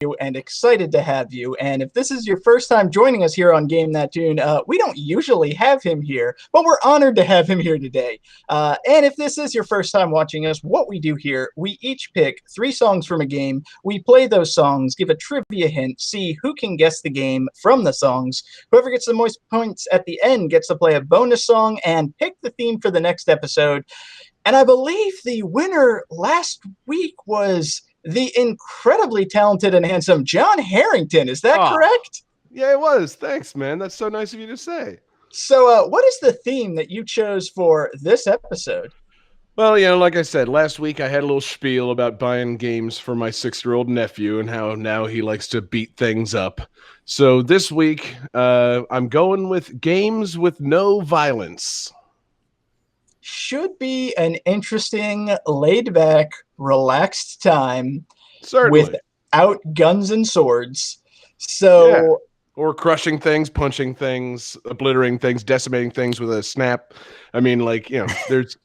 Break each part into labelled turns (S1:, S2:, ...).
S1: you and excited to have you. And if this is your first time joining us here on Game That Tune, we don't usually have him here, but we're honored to have him here today. And if this is your first time watching us, what we do here, we each pick 3 songs from a game. We play those songs, give a trivia hint, see who can guess the game from the songs. Whoever gets the most points at the end gets to play a bonus song and pick the theme for the next episode. And I believe the winner last week was the incredibly talented and handsome John Harrington. Is that correct?
S2: Yeah, it was. Thanks, man. That's so nice of you to say.
S1: So what is the theme that you chose for this episode?
S2: Well, like I said, last week I had a little spiel about buying games for my 6-year-old nephew and how now he likes to beat things up. So this week, I'm going with games with no violence.
S1: Should be an interesting, laid-back, relaxed time.
S2: Certainly.
S1: Without guns and swords. So...
S2: Yeah. Or crushing things, punching things, obliterating things, decimating things with a snap. I mean, there's...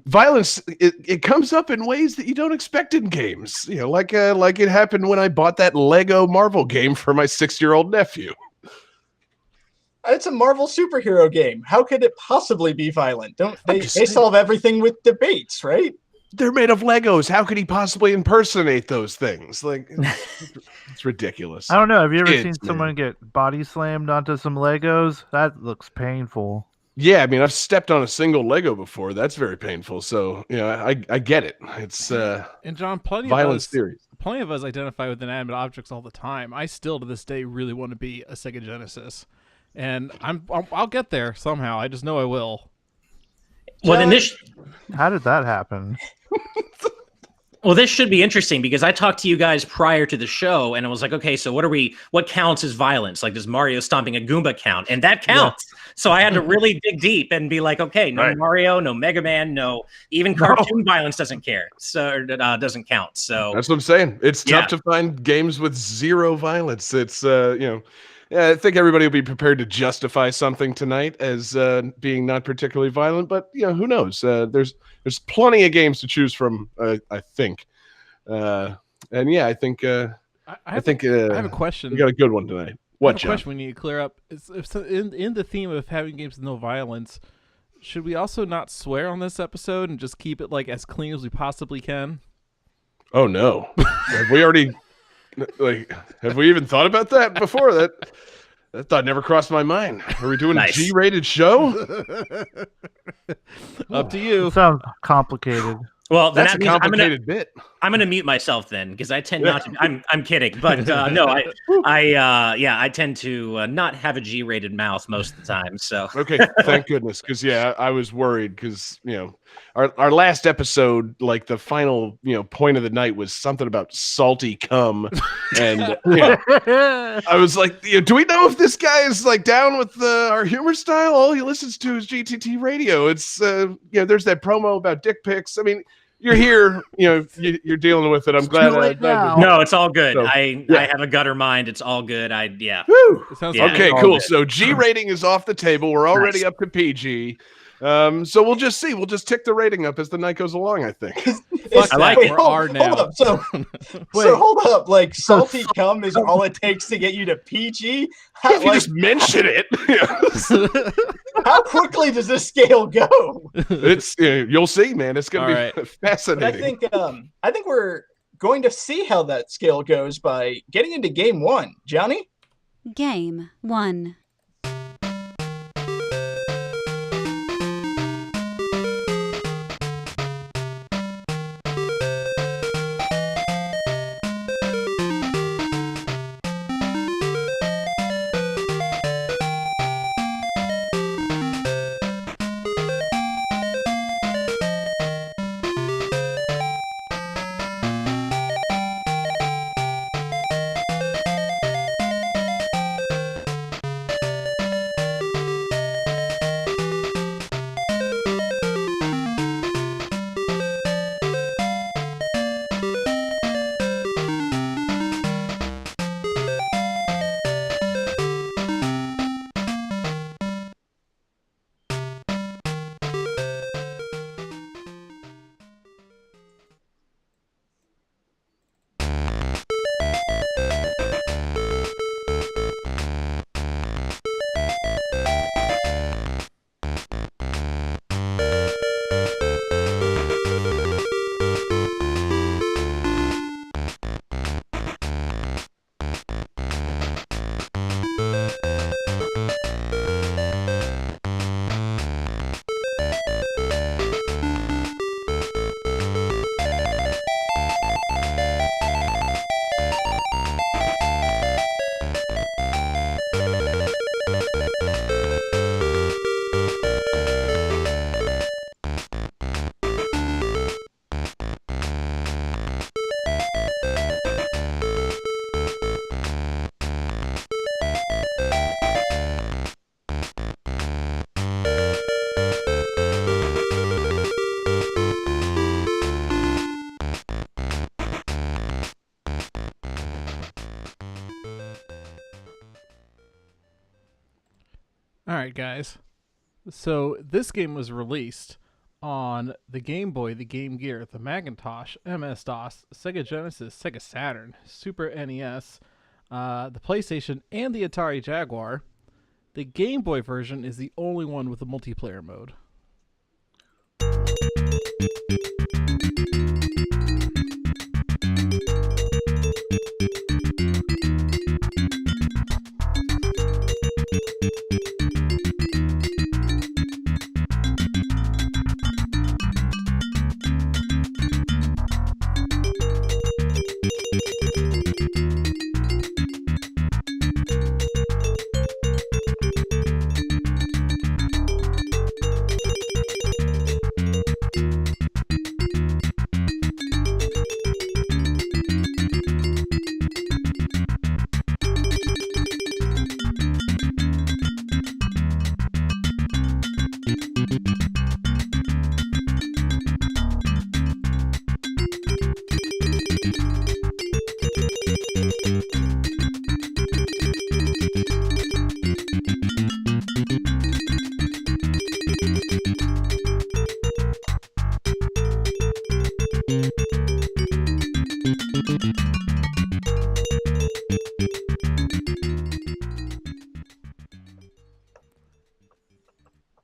S2: Violence, it comes up in ways that you don't expect in games. Like it happened when I bought that Lego Marvel game for my 6-year-old nephew.
S1: It's a Marvel superhero game. How could it possibly be violent? They solve everything with debates, right?
S2: They're made of Legos. How could he possibly impersonate those things? It's ridiculous.
S3: I don't know. Have you ever seen someone get body slammed onto some Legos? That looks painful.
S2: Yeah, I mean, I've stepped on a single Lego before. That's very painful. So, I get it. It's
S4: and John, plenty of us identify with inanimate objects all the time. I still, to this day, really want to be a Sega Genesis, and I'll get there somehow. I just know I will.
S5: Well,
S3: how did that happen?
S5: Well, this should be interesting because I talked to you guys prior to the show, and I was like, okay, so what counts as violence? Like, does Mario stomping a Goomba count? And that counts. Yeah. So I had to really dig deep and be like, okay, no Mario, no Mega Man, no, even cartoon violence doesn't doesn't count. So
S2: that's what I'm saying. It's tough to find games with zero violence. It's, I think everybody will be prepared to justify something tonight as being not particularly violent, but who knows? There's plenty of games to choose from, I think. I think I
S4: have a question.
S2: We got a good one tonight. What, John?
S4: Question we need to clear up is in the theme of having games with no violence, should we also not swear on this episode and just keep it as clean as we possibly can?
S2: Oh no. Have we already have we even thought about that before? That thought never crossed my mind. Are we doing a G-rated show?
S4: Up to you.
S3: It sounds complicated.
S5: Well,
S2: that's a complicated bit.
S5: I'm gonna mute myself then because I tend not to. I'm kidding, but no, I tend to not have a G-rated mouth most of the time. So
S2: okay, thank goodness, because I was worried because our last episode, the final point of the night was something about salty cum, and I was like, do we know if this guy is down with our humor style? All he listens to is GTT radio. It's there's that promo about dick pics. I mean. You're here, you're dealing with it. I'm glad.
S5: No, it's all good. So, I have a gutter mind. It's all good.
S2: Woo. Okay, cool. Good. So G rating is off the table. We're already up to PG. So we'll just see. We'll just tick the rating up as the night goes along, I think.
S4: I like it. We're R now.
S1: Hold up. So hold up. Salty cum is all it takes to get you to PG?
S2: If you just mention it.
S1: How quickly does this scale go?
S2: It's you'll see, man. It's going to be fascinating.
S1: But I think we're going to see how that scale goes by getting into game 1. Johnny?
S6: Game 1.
S4: All right, guys. So this game was released on the Game Boy, the Game Gear, the Macintosh, MS-DOS, Sega Genesis, Sega Saturn, Super NES, the PlayStation, and the Atari Jaguar. The Game Boy version is the only one with a multiplayer mode.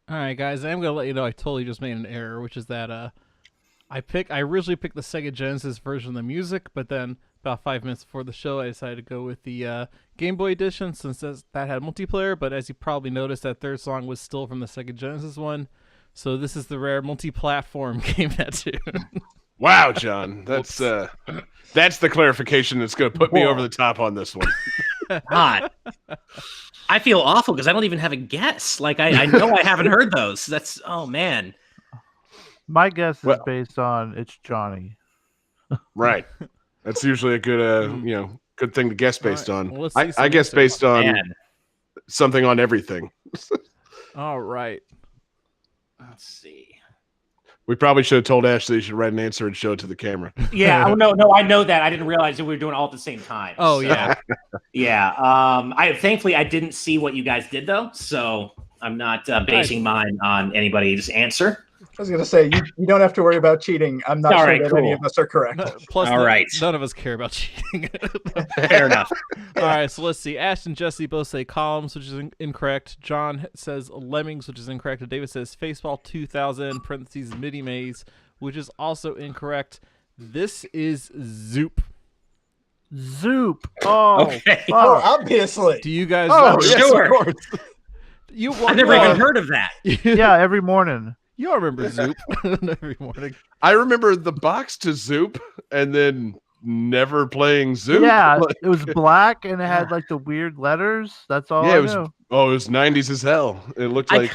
S4: Alright guys, I'm gonna let you know I totally just made an error, which is that I originally picked the Sega Genesis version of the music, but then about 5 minutes before the show I decided to go with the Game Boy edition since that had multiplayer, but as you probably noticed, that third song was still from the Sega Genesis one. So this is the rare multi-platform game that tune.
S2: Wow, John. That's the clarification that's gonna put me over the top on this one.
S5: God. I feel awful because I don't even have a guess. Like I know I haven't heard those. That's oh man.
S3: My guess is based on it's Johnny.
S2: Right. That's usually a good good thing to guess based on.
S4: Well,
S2: I guess based on something on everything.
S4: All right.
S5: Let's see.
S2: We probably should have told Ashley she should write an answer and show it to the camera.
S7: Yeah, no, I know that. I didn't realize that we were doing it all at the same time.
S4: Oh, yeah.
S7: Yeah. Thankfully I didn't see what you guys did though, so I'm not basing mine on anybody's answer.
S1: I was going to say, you don't have to worry about cheating. I'm not sure that any of us are correct.
S4: Plus, none of us care about cheating.
S5: Fair enough.
S4: All right, so let's see. Ash and Jesse both say columns, which is incorrect. John says lemmings, which is incorrect. And David says Faceball 2000, parentheses, Midi Maze, which is also incorrect. This is Zoop.
S3: Zoop. Oh,
S5: okay.
S1: Oh, obviously.
S4: Do you guys
S5: Oh, sure. I've never even heard of that.
S3: Yeah, every morning.
S4: You all remember Zoop every morning.
S2: I remember the box to Zoop and then never playing Zoop.
S3: Yeah, it was black and it had like the weird letters. That's all I know.
S2: It was 90s as hell. It looked like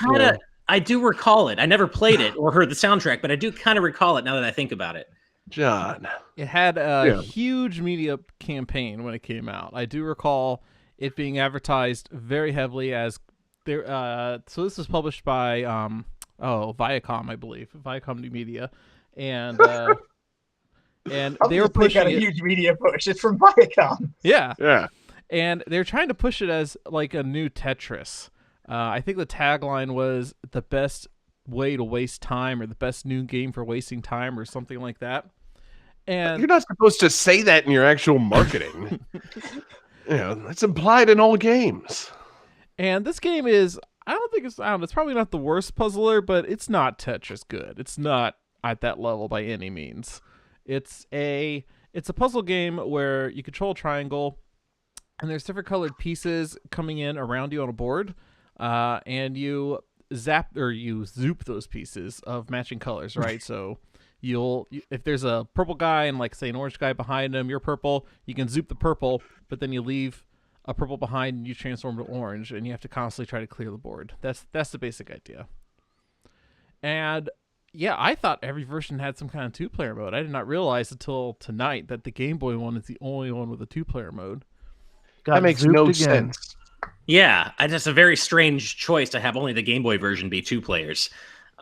S5: I do recall it. I never played it or heard the soundtrack, but I do kind of recall it now that I think about it.
S2: John.
S4: It had a huge media campaign when it came out. I do recall it being advertised very heavily as there. So this was published by Viacom, I believe, Viacom New Media, and they were pushing
S1: a huge media push. It's from Viacom.
S4: Yeah, and they're trying to push it as like a new Tetris. I think the tagline was the best way to waste time, or the best new game for wasting time, or something like that. And
S2: you're not supposed to say that in your actual marketing. It's implied in all games.
S4: And this game is. It's probably not the worst puzzler, but it's not Tetris good. It's not at that level by any means. It's a puzzle game where you control a triangle, and there's different colored pieces coming in around you on a board, and you zoop those pieces of matching colors, right? So if there's a purple guy and like say an orange guy behind him, you're purple, you can zoop the purple, but then you leave a purple behind and you transform to orange, and you have to constantly try to clear the board. That's the basic idea. And yeah, I thought every version had some kind of 2-player mode. I did not realize until tonight that the Game Boy one is the only one with a 2-player mode.
S2: That makes no sense.
S5: Yeah, that's a very strange choice to have only the Game Boy version be 2 players.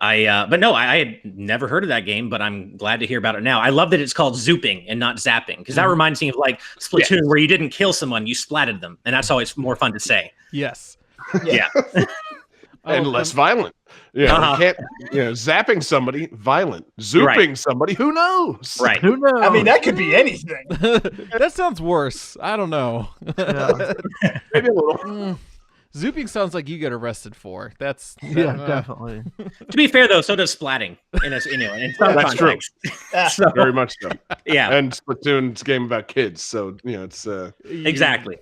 S5: I had never heard of that game, but I'm glad to hear about it now. I love that it's called zooping and not zapping, because that reminds me of like Splatoon, where you didn't kill someone, you splatted them, and that's always more fun to say.
S4: Yes.
S5: Yeah.
S2: and less violent.
S5: Uh-huh.
S2: You can't, zapping somebody, violent. Zooping somebody, who knows?
S5: Right.
S3: Who knows?
S1: I mean, that could be anything.
S4: That sounds worse. I don't know.
S3: Yeah.
S2: Maybe a little.
S4: Zooping sounds like you get arrested for. That's
S3: Yeah, definitely.
S5: To be fair, though, so does splatting in some
S2: That's true.
S5: context. So,
S2: Very much so.
S5: yeah,
S2: And Splatoon's a game about kids, so it's
S5: exactly.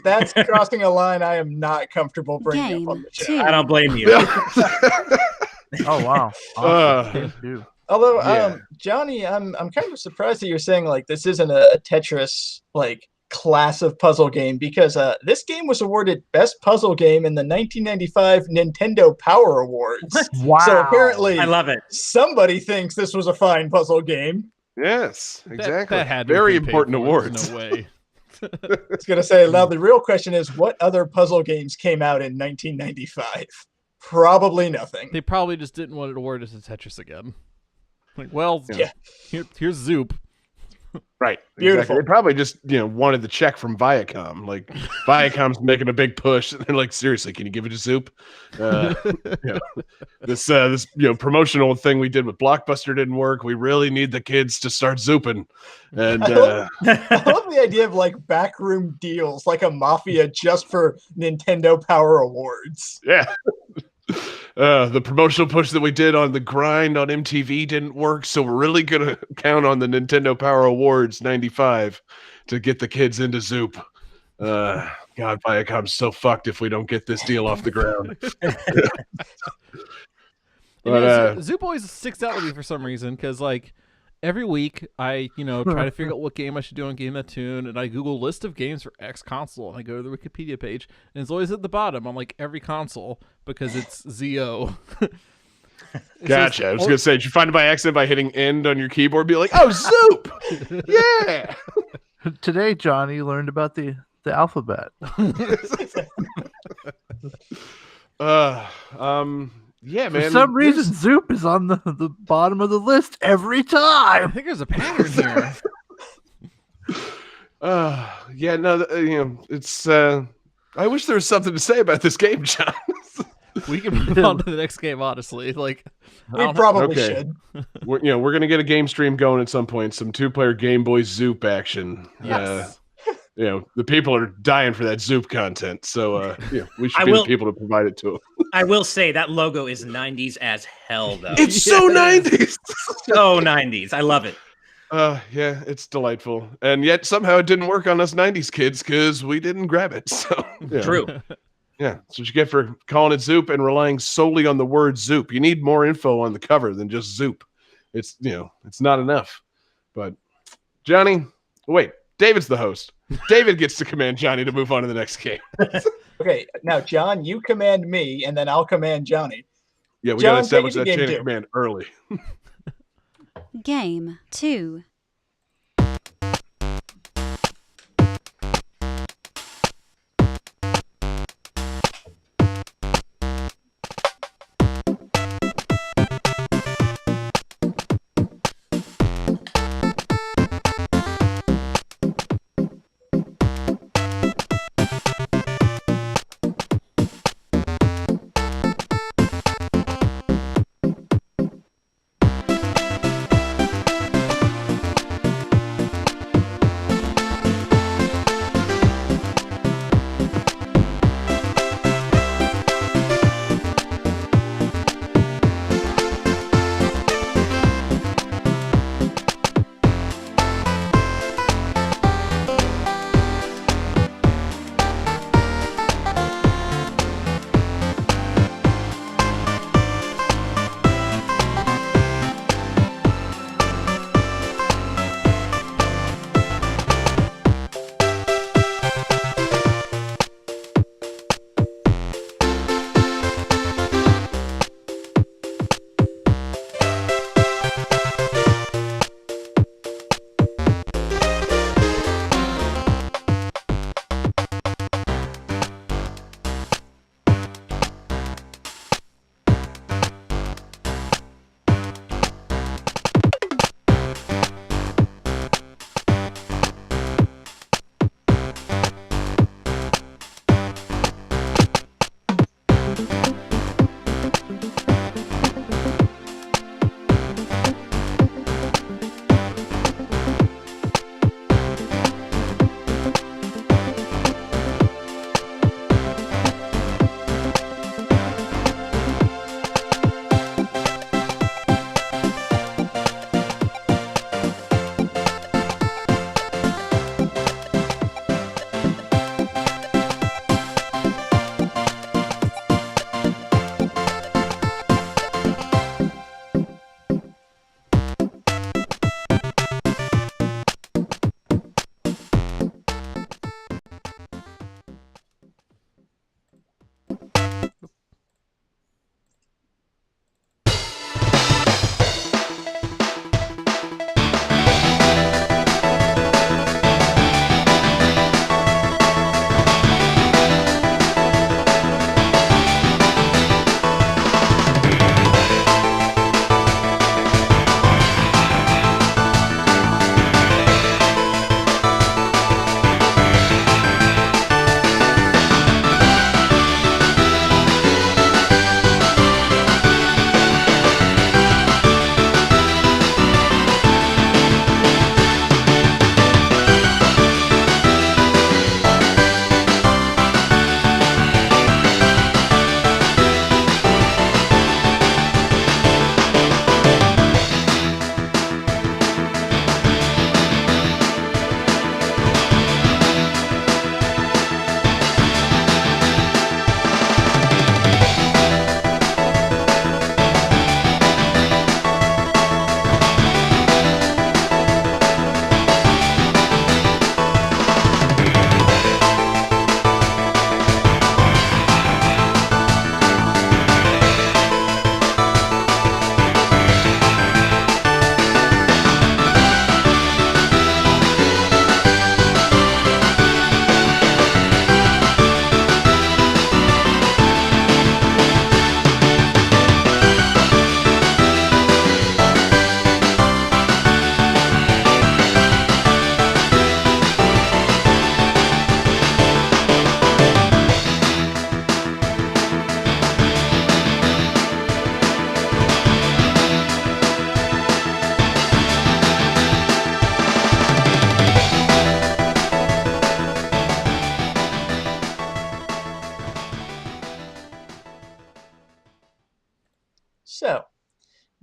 S1: That's crossing a line I am not comfortable bringing
S6: Game
S1: up on the show.
S6: 2.
S5: I don't blame you.
S3: Oh wow. Awesome. Game 2.
S1: Although,
S2: Yeah.
S1: Johnny, I'm kind of surprised that you're saying like this isn't a Tetris like class of puzzle game, because this game was awarded Best Puzzle Game in the 1995 Nintendo Power Awards.
S3: Wow.
S1: So apparently,
S5: I love it.
S1: somebody thinks this was a fine puzzle game.
S2: yes, exactly.
S4: That had to
S2: Very
S4: have been paid
S2: important
S4: for.
S2: awards.
S4: There's no way.
S1: I was gonna say, now the real question is, what other puzzle games came out in 1995? Probably nothing.
S4: They probably just didn't want it awarded to Tetris again. Like, well,
S1: Yeah.
S4: here's Zoop.
S2: Right.
S1: Beautiful.
S2: Exactly. They probably just, wanted the check from Viacom. Like, Viacom's making a big push. And they're like, seriously, can you give it to Zoop? This promotional thing we did with Blockbuster didn't work. We really need the kids to start Zooping. And
S1: I love the idea of like backroom deals, like a mafia just for Nintendo Power Awards.
S2: yeah. The promotional push that we did on the grind on MTV didn't work, so we're really gonna count on the Nintendo Power Awards '95 to get the kids into Zoop. God, Viacom's so fucked if we don't get this deal off the ground.
S4: Zoop always sticks out to me for some reason, because like every week I try to figure out what game I should do on Game That Tune, and I Google list of games for X console, and I go to the Wikipedia page, and it's always at the bottom on like every console because it's ZO.
S2: Gotcha. I was gonna say, did you find it by accident by hitting end on your keyboard? Be like, oh, Zoop! Yeah.
S3: Today, Johnny learned about the alphabet.
S2: Yeah, man.
S3: For some reason, Zoop is on the bottom of the list every
S4: I
S3: time.
S4: think there's a pattern here.
S2: Yeah, no, it's. I wish there was something to say about this game, John.
S4: We can move on to the next game, honestly. Like,
S1: We probably
S2: Okay.
S1: should.
S2: We're gonna get a game stream going at some point. Some 2-player Game Boy Zoop action.
S4: Yes.
S2: The people are dying for that Zoop content, so we should
S5: I
S2: be
S5: will-
S2: the people to provide it to them.
S5: I will say that logo is 90s as hell, though.
S2: It's so 90s.
S5: So 90s. I love it.
S2: Yeah, it's delightful, and yet somehow it didn't work on us '90s kids because we didn't grab it. So
S5: True.
S2: Yeah, that's what you get for calling it Zoop and relying solely on the word Zoop. You need more info on the cover than just Zoop. It's it's not enough. But Johnny, wait, David's the host. David gets to command Johnny to move on to the next game.
S1: Okay, now John, you command me, and then I'll command Johnny.
S2: Yeah, we
S1: John,
S2: gotta establish
S1: take
S2: that
S1: it to
S2: chain
S1: game
S2: of
S1: two.
S2: command early.
S6: Game 2.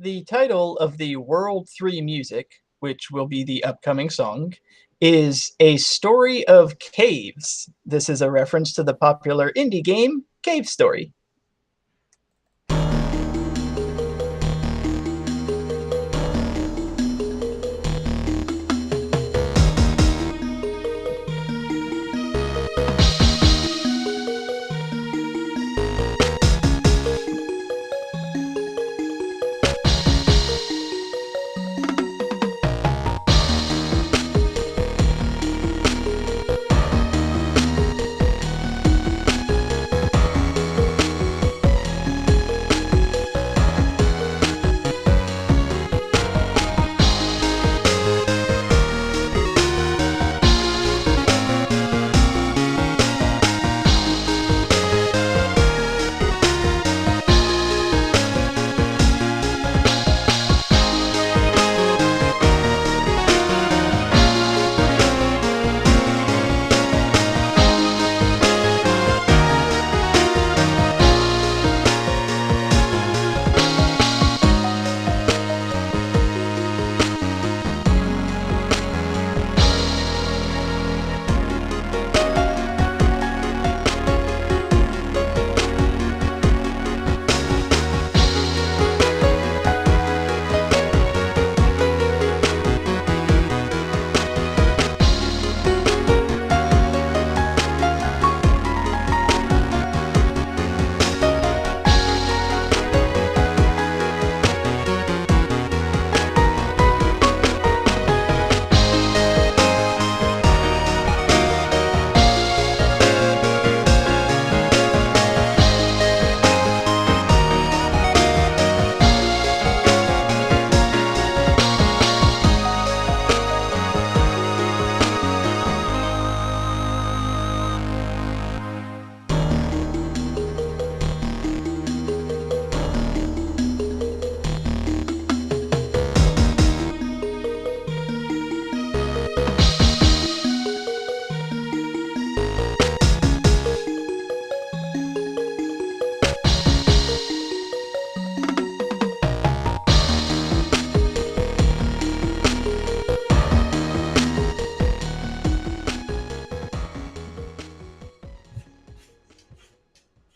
S1: The title of the World 3 music, which will be the upcoming song, is A Story of Caves. This is a reference to the popular indie game Cave Story.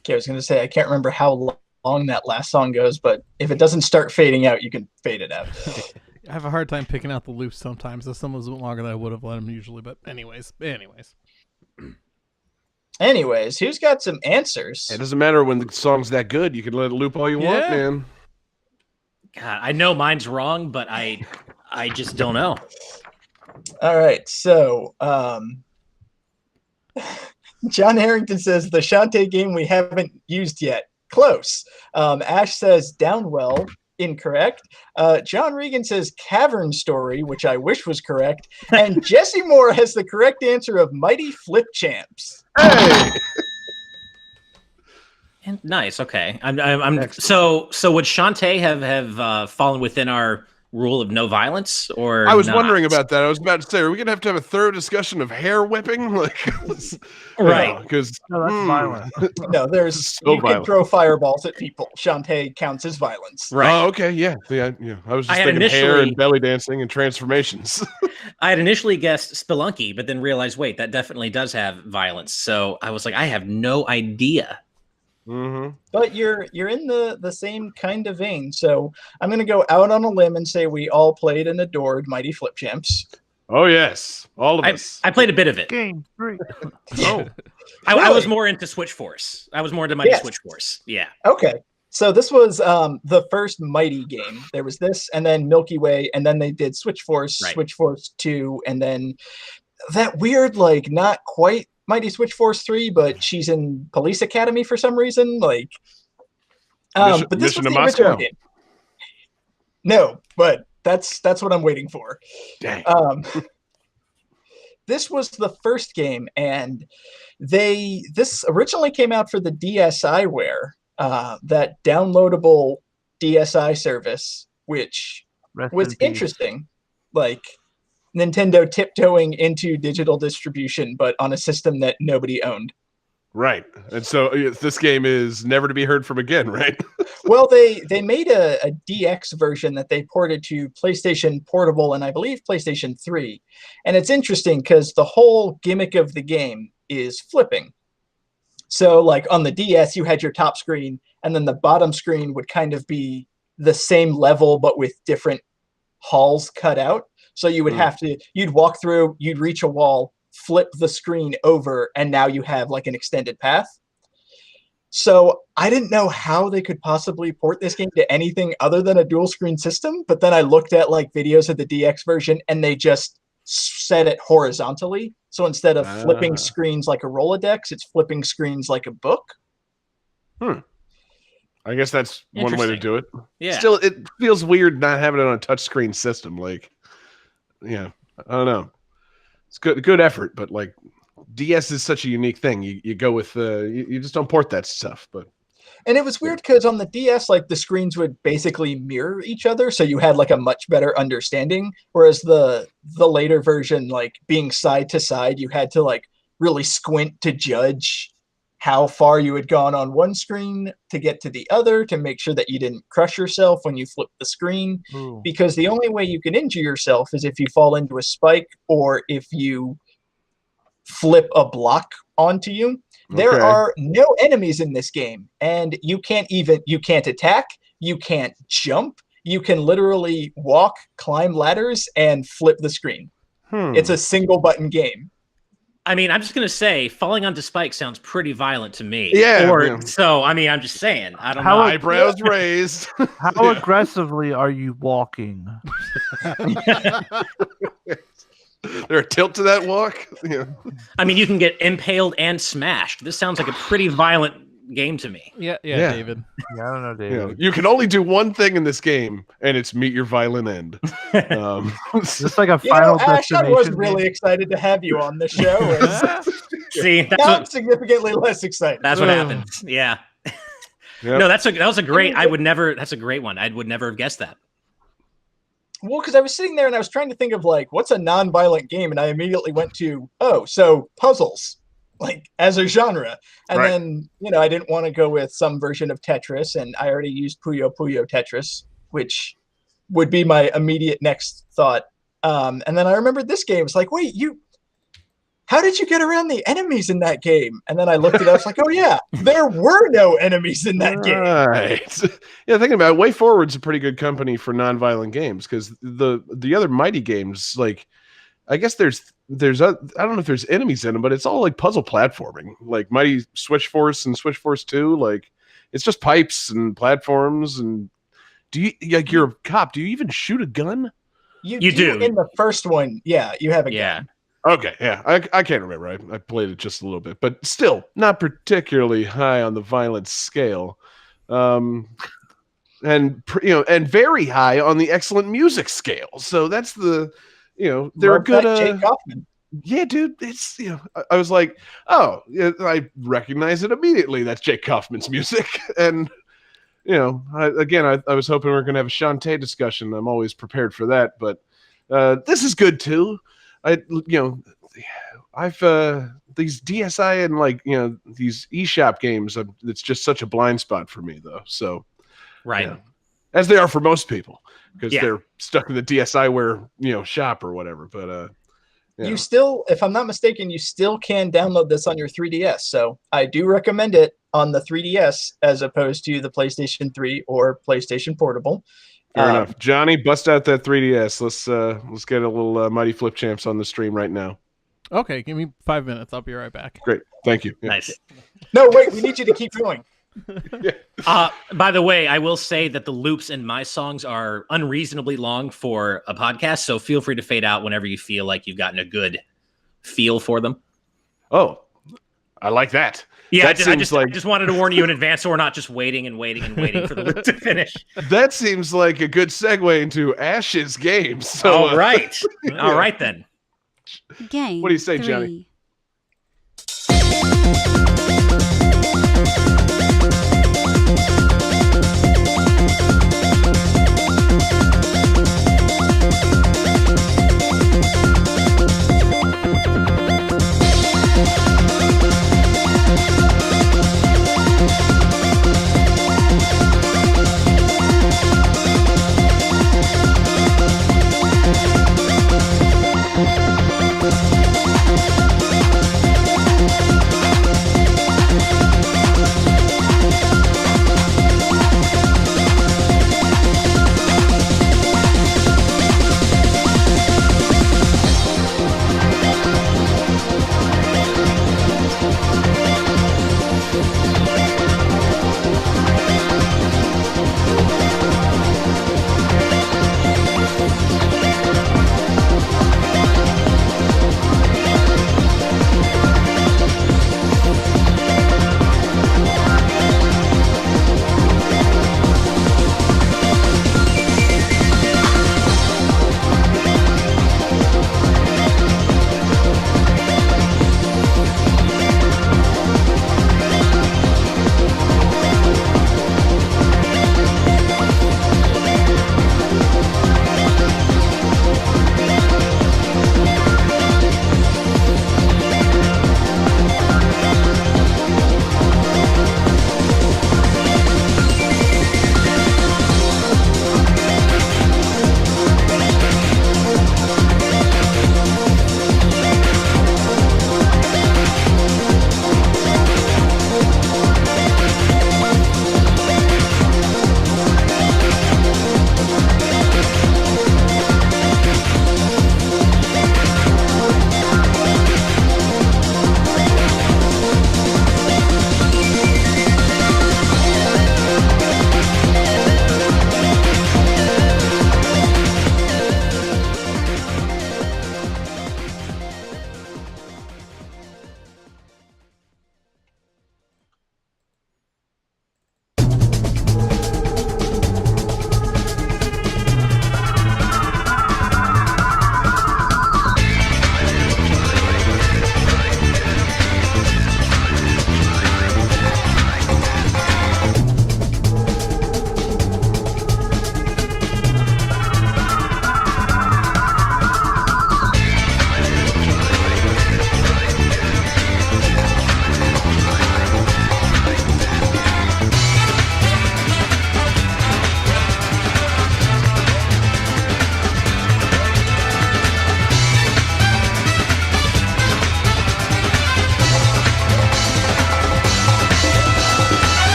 S1: Okay, I was going to say, I can't remember how long that last song goes, but if it doesn't start fading out, you can fade it out.
S4: I have a hard time picking out the loops sometimes. So some was longer than I would have let them usually. But anyways.
S1: Anyways, who's got some answers?
S2: It doesn't matter when the song's that good. You can let it loop all you want, man.
S5: God, I know mine's wrong, but I just don't know.
S1: All right, so John Harrington says the Shantae game we haven't used yet. Close. Ash says Downwell. Incorrect. John Regan says Cavern Story, which I wish was correct. And Jesse Moore has the correct answer of Mighty Flip Champs.
S2: Hey!
S5: Nice. Okay. I'm so would Shantae have fallen within our rule of no violence, or
S2: I was
S5: not?
S2: wondering about that. I was about to say, are we gonna have to have a thorough discussion of hair whipping? Like,
S5: right?
S2: Because
S3: No, that's violent.
S1: No, there's
S2: So
S1: you can
S2: violent.
S1: throw fireballs at people. Shantae counts as violence.
S5: Right.
S2: Oh, okay, yeah. I was just
S5: I had
S2: thinking hair
S5: initially-
S2: and belly dancing and transformations.
S5: I had initially guessed Spelunky, but then realized, wait, that definitely does have violence. So I was like, I have no idea.
S2: Mm-hmm.
S1: But you're in the same kind of vein. So I'm going to go out on a limb and say we all played and adored Mighty Flip Champs.
S2: Oh yes, all of us.
S5: I played a bit of it.
S3: Game 3.
S2: Oh,
S5: I was
S1: Really?
S5: more into Switch Force. I was more into Mighty
S1: Yes.
S5: Switch Force. Yeah.
S1: Okay. So this was the first Mighty game. There was this, and then Milky Way, and then they did Switch Force,
S5: Right.
S1: Switch Force 2, and then that weird, like, not quite Mighty Switch Force 3, but she's in Police Academy for some reason. Like,
S2: Mission-
S1: but this
S2: Mission
S1: was
S2: to
S1: the original
S2: Moscow.
S1: game. No, but that's what I'm waiting for.
S2: dang.
S1: This was the first game, and this originally came out for the DSiWare, that downloadable DSi service, which
S3: Rest
S1: was
S3: in peace.
S1: interesting. Like Nintendo tiptoeing into digital distribution, but on a system that nobody owned.
S2: Right. And so this game is never to be heard from again, right?
S1: Well, they made a DX version that they ported to PlayStation Portable and I believe PlayStation 3. And it's interesting because the whole gimmick of the game is flipping. So like on the DS, you had your top screen, and then the bottom screen would kind of be the same level, but with different halls cut out. So you would have to, you'd walk through, you'd reach a wall, flip the screen over, and now you have like an extended path. So I didn't know how they could possibly port this game to anything other than a dual screen system. But then I looked at like videos of the DX version, and they just set it horizontally. So instead of flipping screens like a Rolodex, it's flipping screens like a book.
S2: I guess that's one way to do it.
S5: Yeah.
S2: Still, it feels weird not having it on a touchscreen system. Like, yeah, I don't know. It's good effort, but like DS is such a unique thing. You go with you just don't port that stuff. But
S1: and it was weird because on the DS, like the screens would basically mirror each other, so you had like a much better understanding. Whereas the later version, like being side to side, you had to like really squint to judge how far you had gone on one screen to get to the other to make sure that you didn't crush yourself when you flip the screen.
S3: Ooh.
S1: Because the only way you can injure yourself is if you fall into a spike or if you flip a block onto you. There are no enemies in this game, and you can't attack, you can't jump, you can literally walk, climb ladders, and flip the screen. It's a single button game.
S5: I mean, I'm just gonna say, falling onto spikes sounds pretty violent to me.
S2: Yeah.
S5: So I mean, I'm just saying. I don't
S3: How
S5: know.
S2: eyebrows raised.
S3: How aggressively are you walking?
S2: There a tilt to that walk? Yeah.
S5: I mean, you can get impaled and smashed. This sounds like a pretty violent game to me.
S4: Yeah,
S2: Yeah.
S4: David.
S3: Yeah, I don't know, David.
S2: You can only do one thing in this game, and it's meet your violent end.
S3: Just like a
S1: You know,
S3: Final
S1: Ash, I
S3: Destination.
S1: was really excited to have you on the show. And
S5: See, that's
S1: now I'm
S5: what,
S1: significantly less excited.
S5: that's what happens. Yeah.
S2: Yep.
S5: No, that was a great. That's a great one. I would never have guessed that.
S1: Well, because I was sitting there and I was trying to think of like, what's a non-violent game? And I immediately went to, so puzzles, like as a genre. And
S2: Right.
S1: then, I didn't want to go with some version of Tetris, and I already used Puyo Puyo Tetris, which would be my immediate next thought. And then I remembered this game. It's like, wait, how did you get around the enemies in that game? And then I looked it up. I was like, oh yeah, there were no enemies in that game.
S2: Right. Yeah, thinking about it, Way Forward's a pretty good company for non-violent games because the other Mighty games, like, I guess there's I don't know if there's enemies in them, but it's all like puzzle platforming, like Mighty Switch Force and Switch Force 2. Like, it's just pipes and platforms. And you're a cop? Do you even shoot a gun?
S1: You
S5: do.
S1: In the first one, yeah, you have a
S5: Yeah.
S1: gun.
S2: Okay, yeah, I can't remember. I played it just a little bit, but still not particularly high on the violence scale, and very high on the excellent music scale. So that's they're
S1: Love
S2: a good.
S1: that Jake Kaufman.
S2: Yeah, dude, it's I was like, oh, yeah, I recognize it immediately. That's Jake Kaufman's music, and I was hoping we were gonna have a Shantae discussion. I'm always prepared for that, but this is good too. I've these DSi and these eShop games. It's just such a blind spot for me, though. So,
S5: Right.
S2: As they are for most people, because
S5: Yeah.
S2: they're stuck in the DSiWare shop or whatever. But
S1: You still, if I'm not mistaken, you still can download this on your 3DS. So I do recommend it on the 3DS as opposed to the PlayStation 3 or PlayStation Portable.
S2: fair enough. Johnny, bust out that 3DS. Let's get a little Mighty Flip Champs on the stream right now.
S4: Okay, give me 5 minutes. I'll be right back.
S2: Great, thank you. Yeah.
S5: Nice.
S1: No, wait, we need you to keep going.
S5: By the way, I will say that the loops in my songs are unreasonably long for a podcast, so feel free to fade out whenever you feel like you've gotten a good feel for them.
S2: Oh, I like that.
S5: Yeah,
S2: That
S5: I
S2: seems
S5: just wanted to warn you in advance, so we're not just waiting and waiting and waiting for the loop to finish.
S2: That seems like a good segue into Ash's game. So,
S5: All right, all right then.
S6: Game.
S2: What do you say,
S6: 3.
S2: Johnny?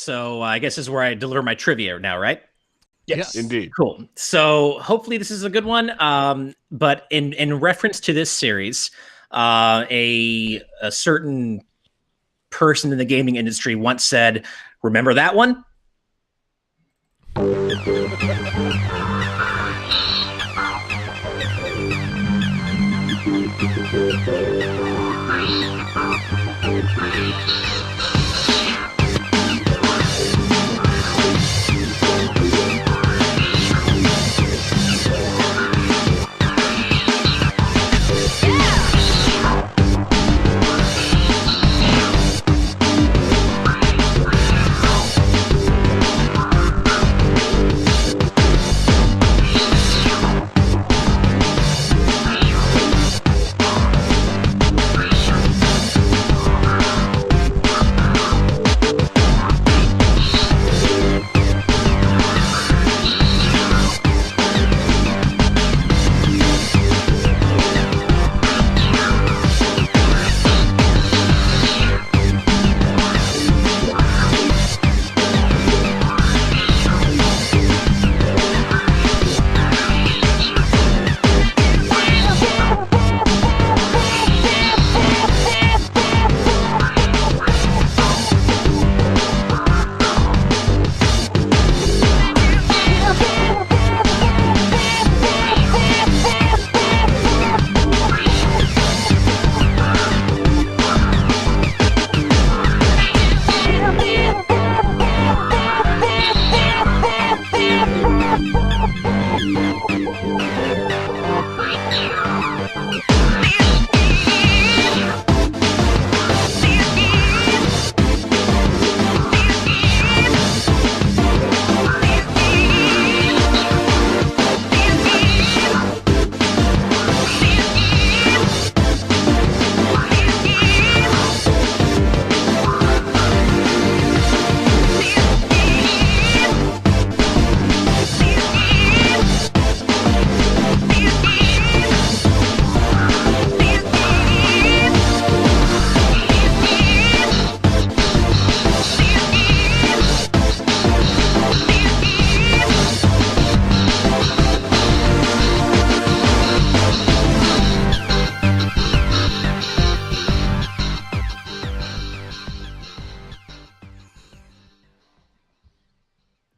S5: So I guess this is where I deliver my trivia now, right?
S1: Yes.
S2: Indeed.
S5: Cool. So hopefully this is a good one. But in reference to this series, a certain person in the gaming industry once said, "Remember that one?"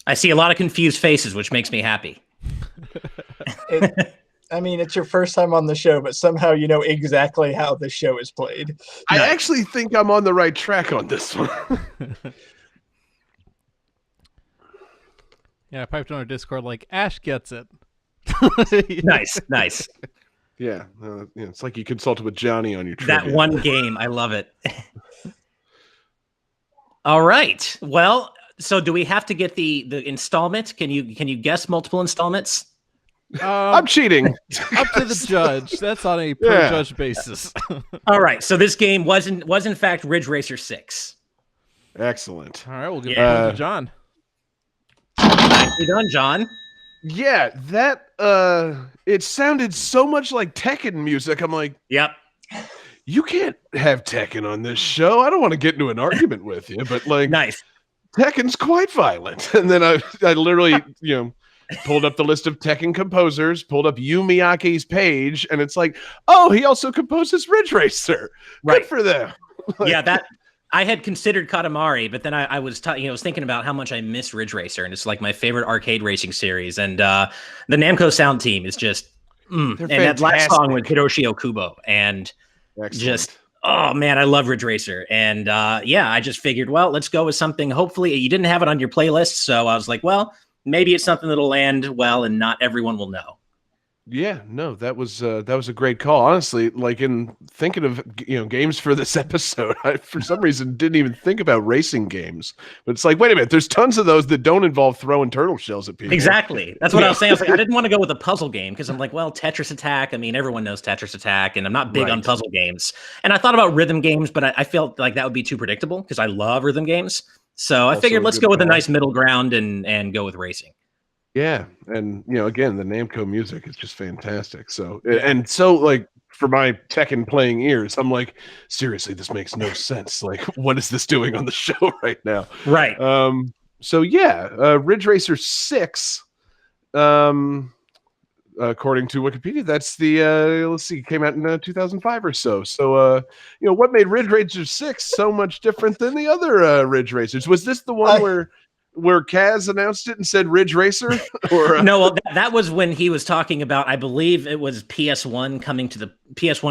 S5: I see a lot of confused faces, which makes me happy.
S1: I mean, it's your first time on the show, but somehow you know exactly how the show is played.
S2: I actually think I'm on the right track on this one.
S4: Yeah, I piped on our Discord like, Ash gets it.
S5: Nice.
S2: Yeah, it's like you consulted with Johnny on your trivia.
S5: That one game. I love it. All right. Well, so do we have to get the installment? Can you guess multiple installments?
S2: I'm cheating.
S4: Up to the judge. That's on a per judge basis.
S5: All right. So this game was in fact Ridge Racer 6.
S2: Excellent.
S4: All right, we'll give it to John.
S5: Nicely done, John.
S2: Yeah, that it sounded so much like Tekken music. I'm like,
S5: yep.
S2: You can't have Tekken on this show. I don't want to get into an argument with you, but like,
S5: nice.
S2: Tekken's quite violent. And then I literally, pulled up the list of Tekken composers, pulled up Yu Miyake's page, and it's like, oh, he also composes Ridge Racer.
S5: Right.
S2: Good for them.
S5: Yeah, that I had considered Katamari, but then I was thinking about how much I miss Ridge Racer, and it's like my favorite arcade racing series. And the Namco sound team is just, and that last song with Hiroshi Okubo, and just, oh man, I love Ridge Racer. And I just figured, well, let's go with something. Hopefully, you didn't have it on your playlist, so I was like, well, maybe it's something that'll land well, and not everyone will know.
S2: Yeah, no, that was a great call. Honestly, like in thinking of games for this episode, I for some reason didn't even think about racing games. But it's like, wait a minute, there's tons of those that don't involve throwing turtle shells at people.
S5: Exactly. That's what I was saying. I was like, I didn't want to go with a puzzle game because I'm like, well, Tetris Attack. I mean, everyone knows Tetris Attack, and I'm not big on puzzle games. And I thought about rhythm games, but I felt like that would be too predictable because I love rhythm games. So I figured let's go with a nice middle ground and go with racing.
S2: Yeah, and again, the Namco music is just fantastic. So and so like for my Tekken playing ears, I'm like, seriously, this makes no sense. Like, what is this doing on the show right now?
S5: Right.
S2: So yeah, Ridge Racer 6. According to Wikipedia, that's the let's see, came out in 2005 or so. So what made Ridge Racer 6 so much different than the other Ridge Racers? Was this the one where Kaz announced it and said Ridge Racer? Or
S5: no, well, that was when he was talking about, I believe it was PS1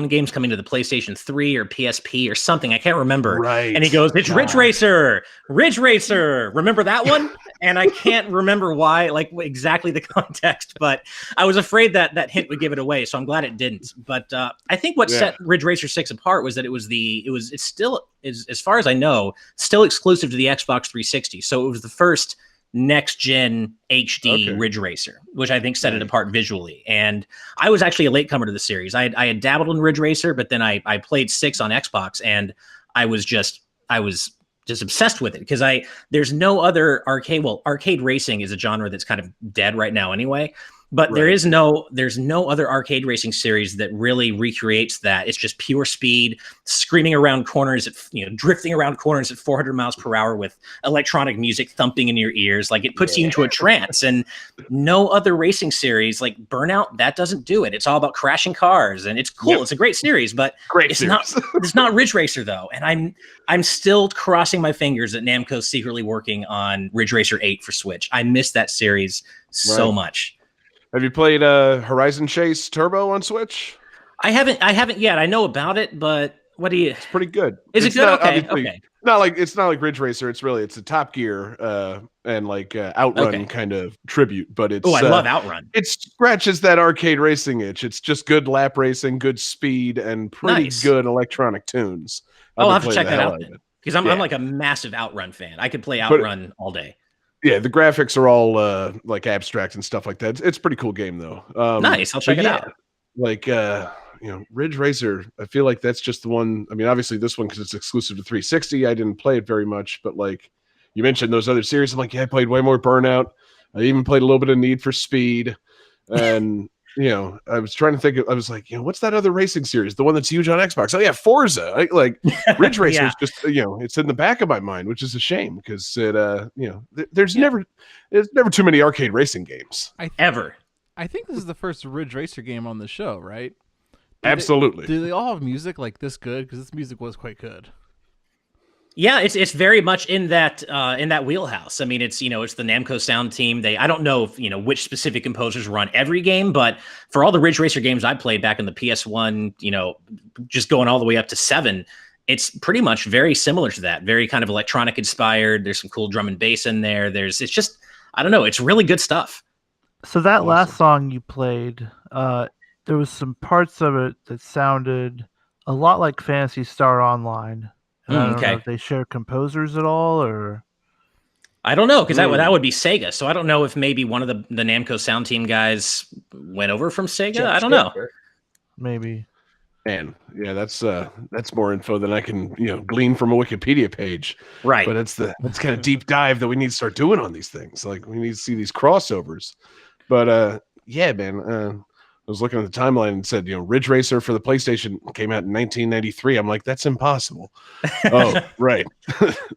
S5: games coming to the PlayStation 3 or PSP or something. I can't remember.
S2: Right.
S5: And he goes, "It's Ridge Racer, Ridge Racer." Remember that one? And I can't remember why, like exactly the context, but I was afraid that hint would give it away. So I'm glad it didn't. But I think what set Ridge Racer 6 apart was that it's still, as far as I know, still exclusive to the Xbox 360. So it was the first next gen HD Ridge Racer, which I think set it apart visually. And I was actually a latecomer to the series. I had dabbled in Ridge Racer, but then I played 6 on Xbox, and I was just obsessed with it because there's no other arcade racing is a genre that's kind of dead right now anyway. But there's no other arcade racing series that really recreates that. It's just pure speed, screaming around corners, drifting around corners at 400 miles per hour with electronic music thumping in your ears. Like it puts you into a trance. And no other racing series like Burnout, that doesn't do it. It's all about crashing cars, and it's cool. Yep. It's a great series, but it's not Ridge Racer though. And I'm still crossing my fingers that Namco's secretly working on Ridge Racer 8 for Switch. I miss that series so much.
S2: Have you played Horizon Chase Turbo on Switch?
S5: I haven't yet. I know about it, but what do you?
S2: It's pretty good.
S5: Is it good? Okay.
S2: It's not like Ridge Racer. It's a Top Gear and like Outrun kind of tribute. But it's
S5: I love Outrun.
S2: It scratches that arcade racing itch. It's just good lap racing, good speed, and pretty good electronic tunes.
S5: I'll have to check that out because I'm like a massive Outrun fan. I could play Outrun all day.
S2: Yeah, the graphics are all like abstract and stuff like that. It's a pretty cool game though.
S5: Nice, I'll check it out.
S2: Like Ridge Racer, I feel like that's just the one. I mean, obviously this one because it's exclusive to 360. I didn't play it very much, but like you mentioned those other series, I'm like, I played way more Burnout. I even played a little bit of Need for Speed, and I was trying to think. I was like, what's that other racing series? The one that's huge on Xbox. Oh yeah, Forza. Ridge Racer is just it's in the back of my mind, which is a shame because it there's never too many arcade racing games
S5: ever.
S4: I think this is the first Ridge Racer game on the show, right?
S2: Absolutely.
S4: Do they all have music like this good? Because this music was quite good.
S5: Yeah, it's very much in that wheelhouse. I mean, it's the Namco sound team. I don't know if which specific composers run every game, but for all the Ridge Racer games I played back in the PS1, just going all the way up to 7, it's pretty much very similar to that. Very kind of electronic inspired. There's some cool drum and bass in there. It's just I don't know. It's really good stuff.
S3: So that last song you played, there was some parts of it that sounded a lot like Phantasy Star Online. I don't know if they share composers at all, or
S5: I don't know because that would be Sega. So I don't know if maybe one of the Namco sound team guys went over from Sega. I don't know.
S3: Maybe.
S2: Man, yeah, that's more info than I can glean from a Wikipedia page.
S5: Right,
S2: but that's kind of deep dive that we need to start doing on these things. Like we need to see these crossovers. But yeah, man. I was looking at the timeline and said, Ridge Racer for the PlayStation came out in 1993. I'm like, that's impossible. Oh, right.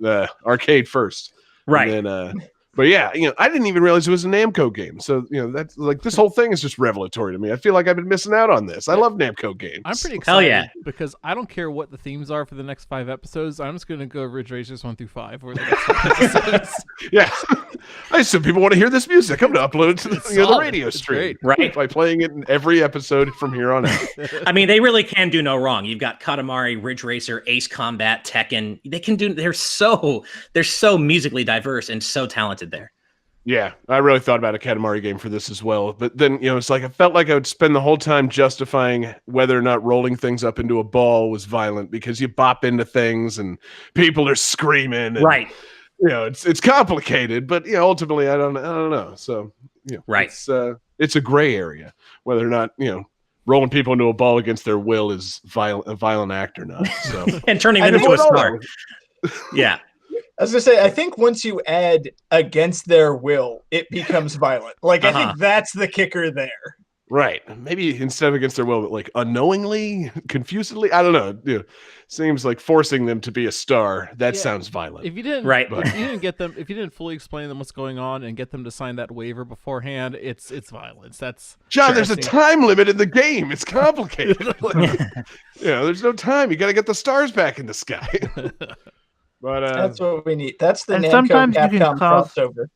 S2: The arcade first.
S5: Right.
S2: And then, but yeah, I didn't even realize it was a Namco game. So, that's like this whole thing is just revelatory to me. I feel like I've been missing out on this. I love Namco games.
S4: I'm pretty excited because I don't care what the themes are for the next 5 episodes. I'm just going to go Ridge Racers 1 through 5 or the next 5 episodes.
S2: Yeah. I assume people want to hear this music. I'm going to upload it to the radio stream.
S5: Right.
S2: By playing it in every episode from here on out.
S5: I mean, they really can do no wrong. You've got Katamari, Ridge Racer, Ace Combat, Tekken. They're so musically diverse and so talented there.
S2: Yeah, I really thought about a Katamari game for this as well. But then, it's like I felt like I would spend the whole time justifying whether or not rolling things up into a ball was violent because you bop into things and people are screaming. And,
S5: right.
S2: It's complicated, but ultimately I don't know. So,
S5: right.
S2: It's a gray area whether or not, rolling people into a ball against their will is a violent act or not. So
S5: and turning them into a star. Yeah.
S1: I was gonna say, I think once you add against their will, it becomes violent. Like, I think that's the kicker there.
S2: Right. Maybe instead of against their will, but like unknowingly, confusedly. I don't know. Seems like forcing them to be a star. That sounds violent.
S4: If you didn't, if you didn't get them, if you didn't fully explain them what's going on and get them to sign that waiver beforehand, it's violence. That's
S2: John. There's a time limit in the game. It's complicated. There's no time. You got to get the stars back in the sky. But
S1: that's what we need. That's the Namco
S3: sometimes
S1: Capcom crossover.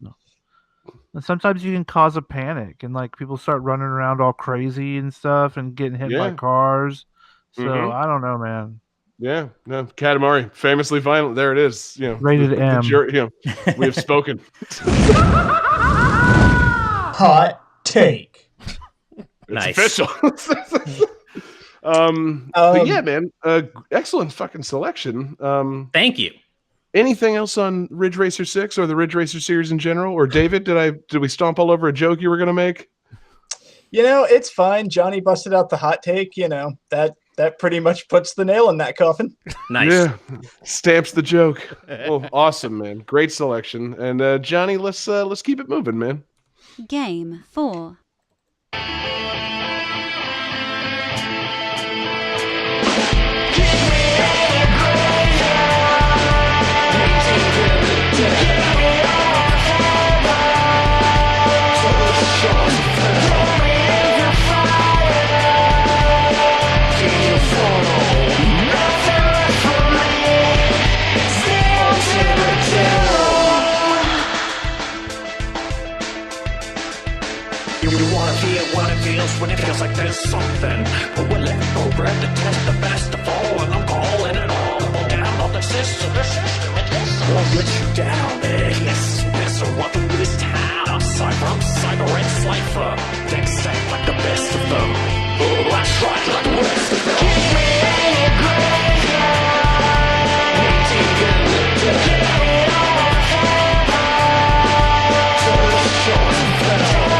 S3: And sometimes you can cause a panic, and like people start running around all crazy and stuff, and getting hit by cars. So I don't know, man.
S2: Yeah, no, Katamari, famously violent. There it is.
S3: Rated M.
S2: We have spoken.
S1: Hot take.
S2: It's official. But yeah, man, excellent fucking selection.
S5: Thank you.
S2: Anything else on Ridge Racer 6 or the Ridge Racer series in general? Or David, did we stomp all over a joke you were gonna make?
S1: It's fine. Johnny busted out the hot take. That pretty much puts the nail in that coffin.
S5: Nice.
S2: Yeah, stamps the joke. Well, awesome, man. Great selection. And Johnny, let's keep it moving, man.
S6: Game 4.
S8: When it feels like there's something, but we're letting go bread to test the best of all, and I'm calling it all. Pull down all the system, won't let you down. Yes, this or what through this town. Aside from Cyber and Slifer, they sound like the best of them. Oh, that's right, like the rest of them. Keep me in your graveyard. Meeting in the dead. To the shores of hell.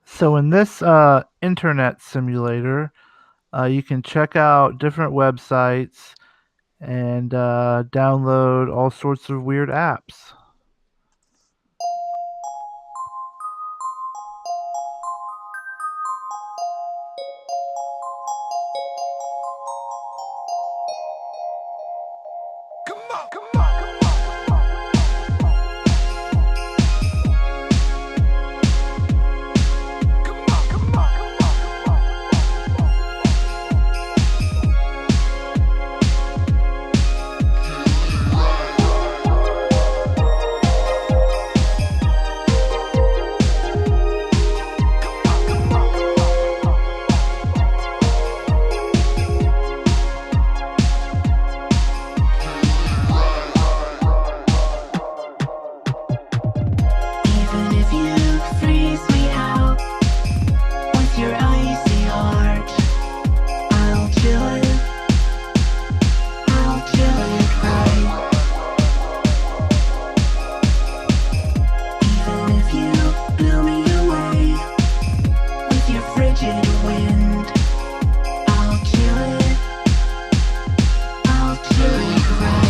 S3: So in this internet simulator, you can check out different websites and download all sorts of weird apps.
S9: frigid wind. I'll kill it. I'll kill it right.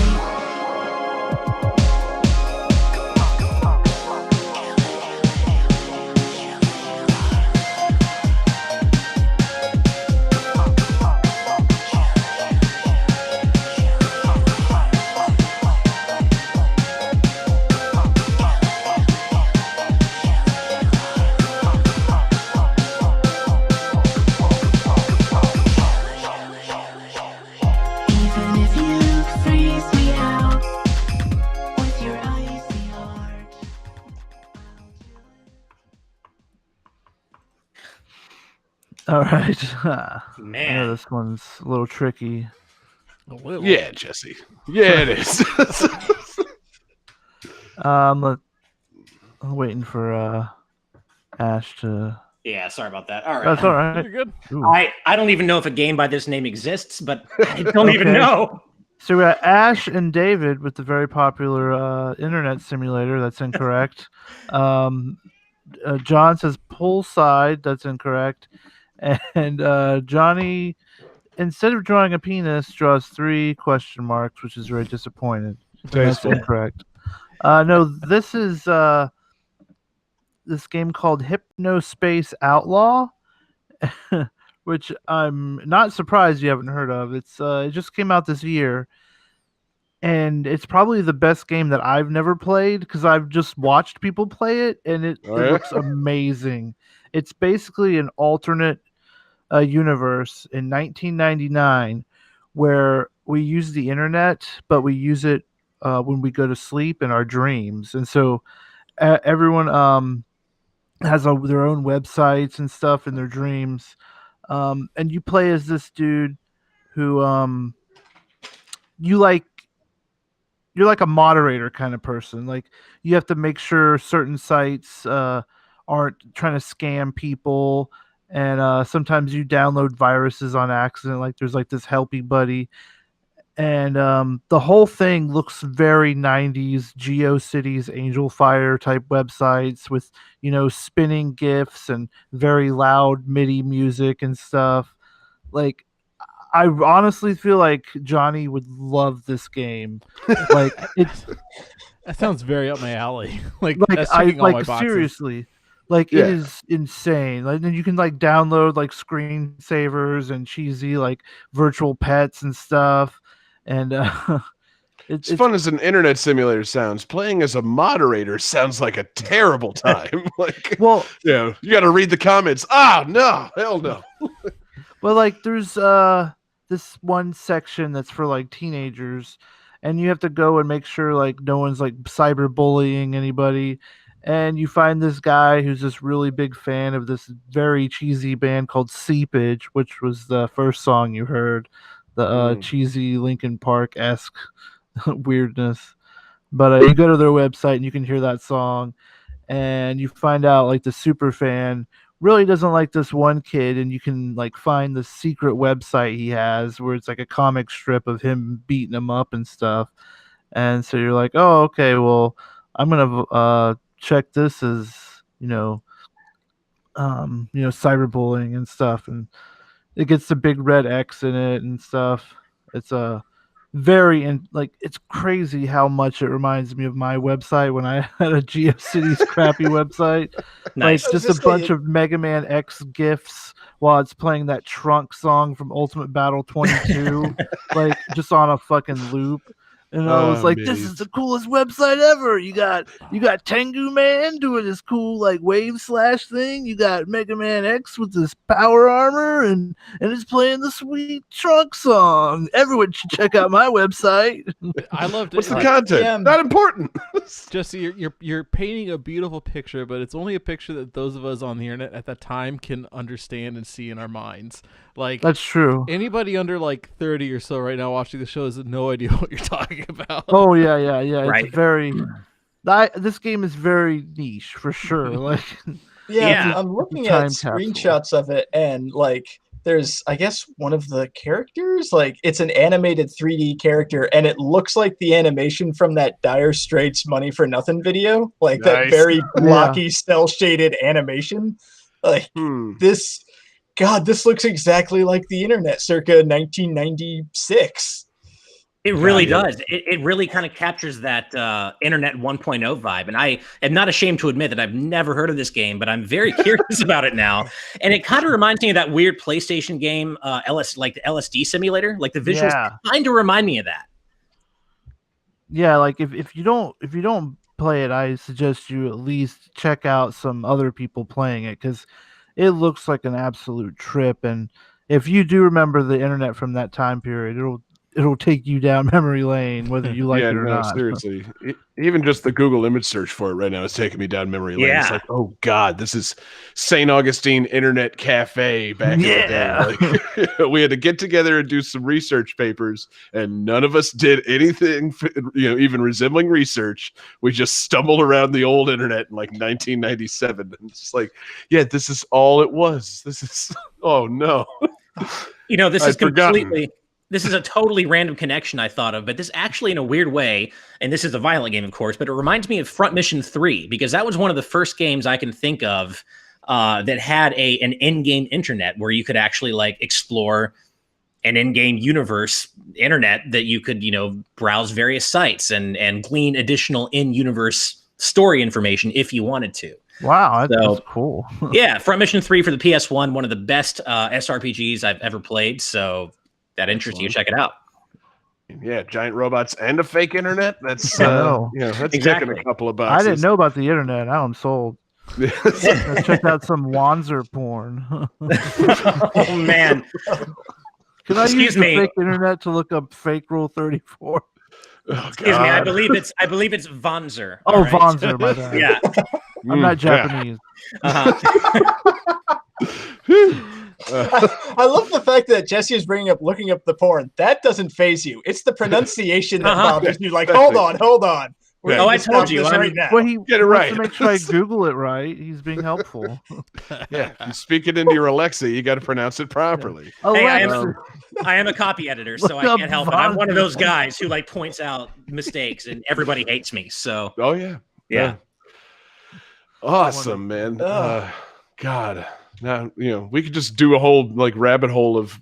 S9: Even if you freeze me out with your icy heart.
S3: All right. I know
S5: Man.
S3: this one's a little tricky.
S2: Yeah, Jesse. Yeah, it is.
S3: I'm waiting for Ash to.
S7: Yeah, sorry about that. All right.
S3: That's all right.
S4: You're good.
S3: Ooh.
S5: I don't even know if a game by this name exists, but I don't even
S3: Okay.
S5: know.
S3: So we got Ash and David with the very popular internet simulator. That's incorrect. John says poolside. That's incorrect. And Johnny, instead of drawing a penis, draws 3 question marks, which is very disappointed. That's incorrect. No, this is this game called Hypnospace Outlaw, which I'm not surprised you haven't heard of. It just came out this year, and it's probably the best game that I've never played because I've just watched people play it, and it looks amazing. It's basically an alternate universe in 1999 where we use the internet, but we use it when we go to sleep in our dreams, and so everyone has their own websites and stuff in their dreams. And you play as this dude who you're like a moderator kind of person. Like you have to make sure certain sites aren't trying to scam people, and sometimes you download viruses on accident. Like there's like this helpy buddy, and the whole thing looks very 90s GeoCities Angel Fire type websites with, you know, spinning GIFs and very loud MIDI music and stuff. Like I honestly feel like Johnny would love this game. Like it's
S4: That sounds very up my alley. Like
S3: like
S4: that's
S3: I
S4: checking all my
S3: like
S4: boxes.
S3: seriously. Like
S2: Yeah.
S3: it is insane. Like then you can like download like screensavers and cheesy like virtual pets and stuff. And
S2: It's fun as an internet simulator sounds. Playing as a moderator sounds like a terrible time. Like,
S3: well,
S2: you know, you got to read the comments. Ah, no, hell no.
S3: well, like there's this one section that's for like teenagers, and you have to go and make sure like no one's like cyberbullying anybody. And you find this guy who's this really big fan of this very cheesy band called Seepage, which was the first song you heard, the cheesy Linkin Park-esque weirdness. But you go to their website and you can hear that song, and you find out like the super fan really doesn't like this one kid, and you can like find the secret website he has where it's like a comic strip of him beating him up and stuff. And so you're like, oh, okay, well, I'm gonna check this as cyberbullying and stuff, and it gets the big red X in it and stuff. It's a it's crazy how much it reminds me of my website when I had a GeoCities crappy website.
S5: Nice.
S3: Like just a bunch of Mega Man X gifs while it's playing that Trunk song from Ultimate Battle 22, like just on a fucking loop. And I was like, this is the coolest website ever. You got Tengu Man doing this cool like wave slash thing. You got Mega Man X with this power armor, and it's playing the sweet Trunk song. Everyone should check out my website.
S4: I loved it.
S2: What's the content? Not important.
S4: Jesse, you're painting a beautiful picture, but it's only a picture that those of us on the internet at that time can understand and see in our minds. Like
S3: that's true.
S4: Anybody under like 30 or so right now watching the show has no idea what you're talking about.
S3: Oh yeah.
S5: Right.
S3: It's very. This game is very niche for sure. Like,
S1: yeah. I'm looking at screenshots of it, and like, there's I guess one of the characters, like it's an animated 3D character, and it looks like the animation from that Dire Straits Money for Nothing video, like that very blocky, cell shaded animation. Like this God, this looks exactly like the internet circa 1996.
S5: It really does. It really kind of captures that Internet 1.0 vibe. And I am not ashamed to admit that I've never heard of this game, but I'm very curious about it now. And it kind of reminds me of that weird PlayStation game, like the LSD simulator. Like the visuals kind of remind me of that.
S3: Yeah, like if you don't play it, I suggest you at least check out some other people playing it, because it looks like an absolute trip. And if you do remember the internet from that time period, it'll take you down memory lane, whether you like it or not.
S2: Seriously. Even just the Google image search for it right now is taking me down memory lane. It's like, oh God, this is St. Augustine Internet Cafe back in the day. Like, we had to get together and do some research papers, and none of us did anything, even resembling research. We just stumbled around the old internet in like 1997. And it's just like, yeah, this is all it was. This is, oh no.
S5: This is completely... This is a totally random connection I thought of, but this actually, in a weird way, and this is a violent game, of course, but it reminds me of Front Mission 3, because that was one of the first games I can think of that had an in-game internet where you could actually like explore an in-game universe internet that you could, browse various sites and glean additional in-universe story information if you wanted to.
S3: Wow, that's cool.
S5: Yeah, Front Mission 3 for the PS1, one of the best SRPGs I've ever played, so... that interests you, check it out.
S2: Yeah, giant robots and a fake internet. That's that's
S5: exactly.
S2: ticking a couple of boxes.
S3: I didn't know about the internet. Now I'm sold. I checked out some Wanzer porn.
S5: Oh man!
S3: Can I use the fake internet to look up fake Rule 34?
S5: Excuse me. I believe it's Wanzer.
S3: Oh, right? Wanzer. My bad.
S5: Yeah.
S3: I'm not Japanese.
S1: I love the fact that Jesse is bringing up looking up the porn. That doesn't faze you. It's the pronunciation that bothers you. Like, hold on.
S5: I told you.
S1: Right now.
S3: Well, he
S2: get it right.
S3: To make sure I Google it right. He's being helpful.
S2: Yeah, you speak it into your Alexa. You got to pronounce it properly.
S3: Yeah.
S5: Hey, I am a copy editor, so I can't help it. I'm one of those guys who like points out mistakes, and everybody hates me. So.
S2: Oh yeah. Awesome, man. God. Now, we could just do a whole like rabbit hole of,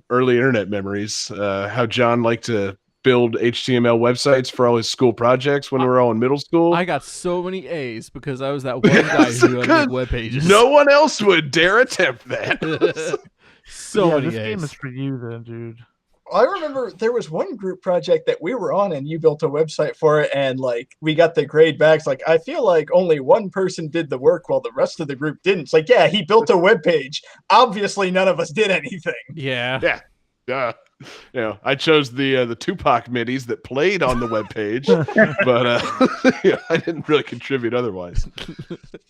S2: early internet memories. How John liked to build HTML websites for all his school projects when we were all in middle school.
S4: I got so many A's because I was that one guy who had make web pages.
S2: No one else would dare attempt that.
S4: Many
S3: this
S4: A's.
S3: game is for you then, dude.
S1: I remember there was one group project that we were on and you built a website for it, and like we got the grade back. Like, I feel like only one person did the work while the rest of the group didn't. It's like, yeah, he built a web page. Obviously none of us did anything.
S4: Yeah.
S2: I chose the Tupac midis that played on the web page, but I didn't really contribute otherwise.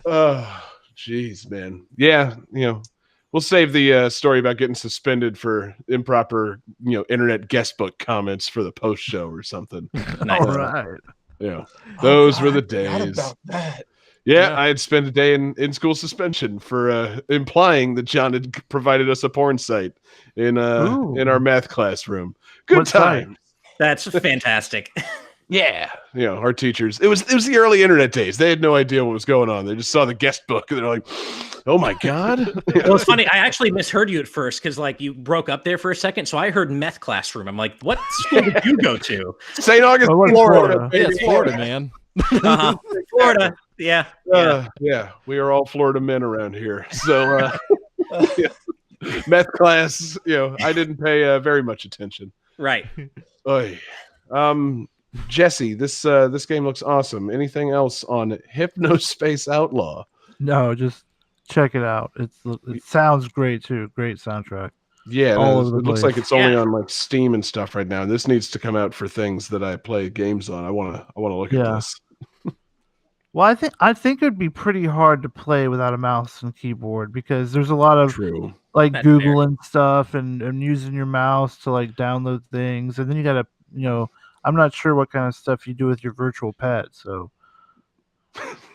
S2: Oh, jeez, man. Yeah, we'll save the story about getting suspended for improper, internet guestbook comments for the post show or something.
S3: All right.
S2: Those were the days.
S1: I forgot about that.
S2: Yeah, I had spent a day in school suspension for implying that John had provided us a porn site in our math classroom. Good time.
S5: That's fantastic.
S2: Yeah, our teachers. It was the early internet days. They had no idea what was going on. They just saw the guest book and they're like, "Oh my god!"
S5: Well, it's funny. I actually misheard you at first because like you broke up there for a second. So I heard meth classroom. I'm like, "What school did you go to?"
S2: St. Augustine, Florida.
S4: Yeah, it's Florida, man.
S5: Florida. Yeah.
S2: We are all Florida men around here. So, meth class. I didn't pay very much attention.
S5: Right.
S2: Oy. Jesse, this game looks awesome. Anything else on Hypnospace Outlaw?
S3: No, just check it out. It sounds great too. Great soundtrack.
S2: Yeah,
S3: All
S2: it
S3: over the
S2: looks
S3: place.
S2: like it's only on like Steam and stuff right now. This needs to come out for things that I play games on. I want to look at this.
S3: Well, I think it'd be pretty hard to play without a mouse and keyboard because there's a lot of like
S5: That's
S3: Googling stuff and using your mouse to like download things, and then you gotta I'm not sure what kind of stuff you do with your virtual pet. So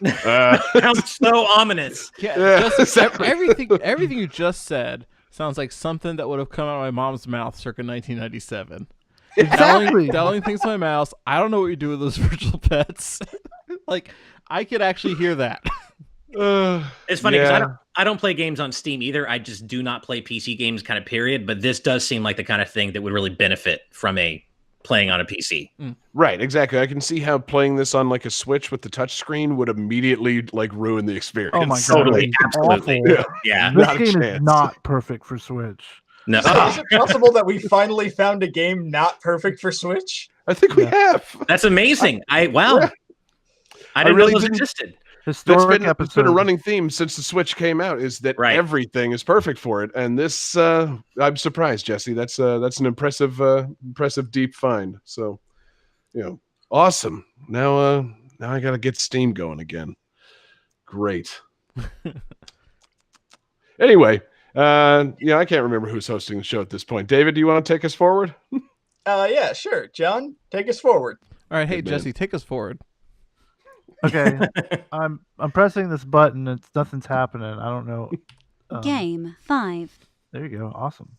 S5: sounds so ominous.
S4: Yeah, everything you just said sounds like something that would have come out of my mom's mouth circa 1997.
S3: Exactly.
S4: Dialing things to my mouse. I don't know what you do with those virtual pets. Like, I could actually hear that.
S5: It's funny because I don't play games on Steam either. I just do not play PC games, kind of period. But this does seem like the kind of thing that would really benefit from playing on a PC.
S2: Right, exactly. I can see how playing this on like a Switch with the touch screen would immediately like ruin the experience.
S3: Oh my god,
S5: Totally, absolutely. Yeah.
S3: This
S2: Not a
S3: game is
S2: chance.
S3: not perfect for Switch.
S5: No.
S1: Is it possible that we finally found a game not perfect for Switch?
S2: I think we have.
S5: That's amazing. Wow.
S2: Yeah.
S5: I didn't
S2: really
S5: know those
S2: didn't-
S5: existed.
S3: Historic
S2: It's
S3: episode.
S2: been a running theme since the Switch came out is that everything is perfect for it. And this, I'm surprised, Jesse. That's an impressive deep find. So, awesome. Now I got to get Steam going again. Great. Anyway, I can't remember who's hosting the show at this point. David, do you want to take us forward?
S1: Yeah, sure. John, take us forward.
S4: All right, hey
S2: Good man.
S4: Jesse, take us forward.
S3: Okay, I'm pressing this button. Nothing's happening. I don't know.
S6: Game 5.
S3: There you go. Awesome.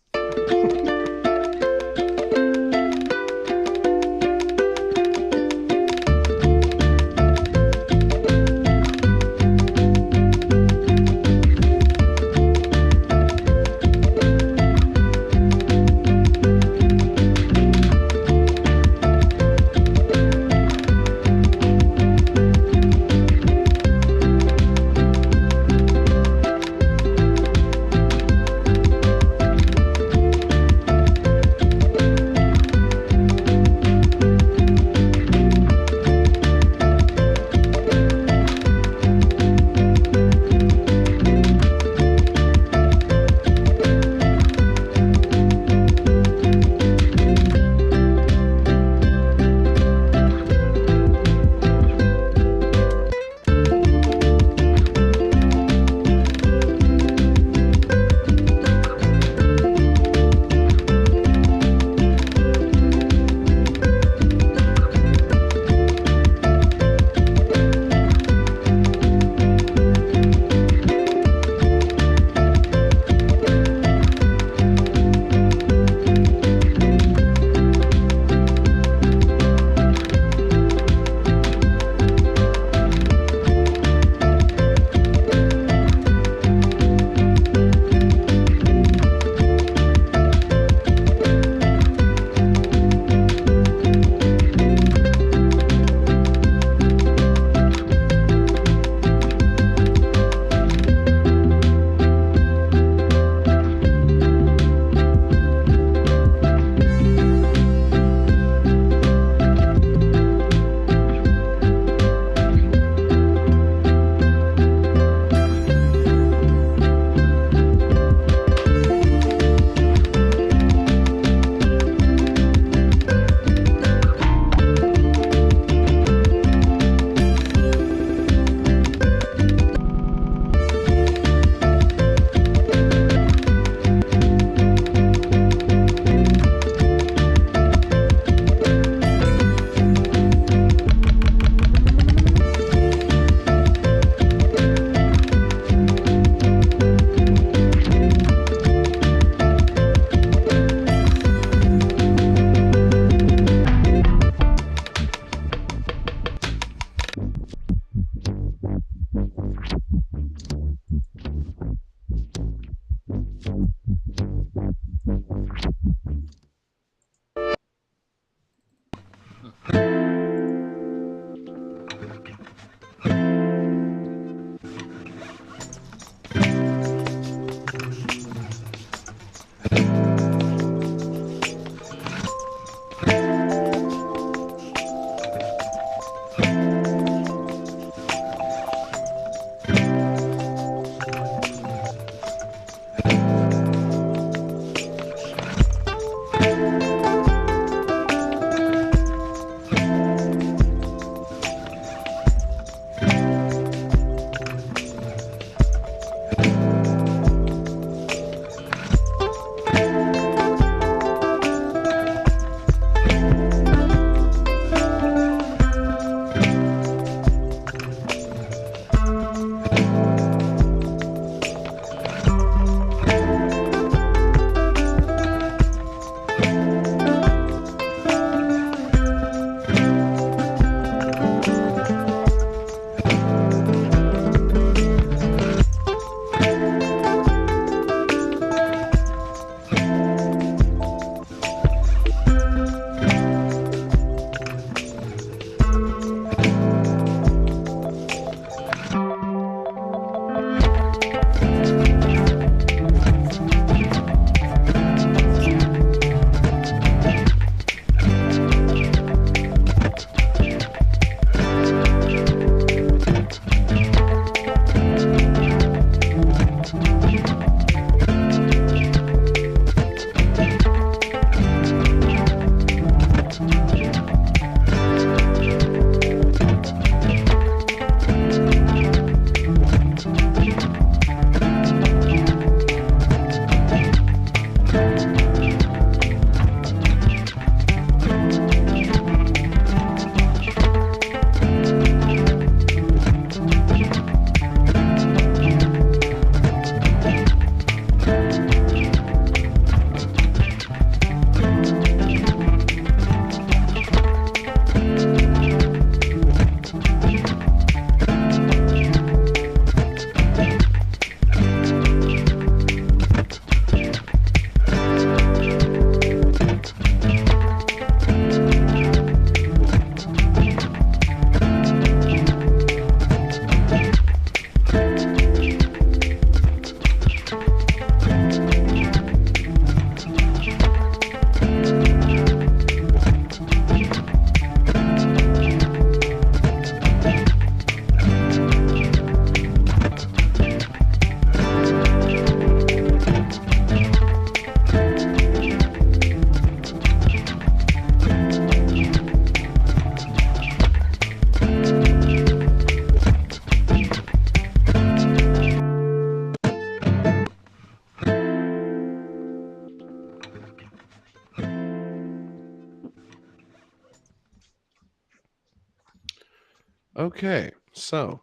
S2: Okay, so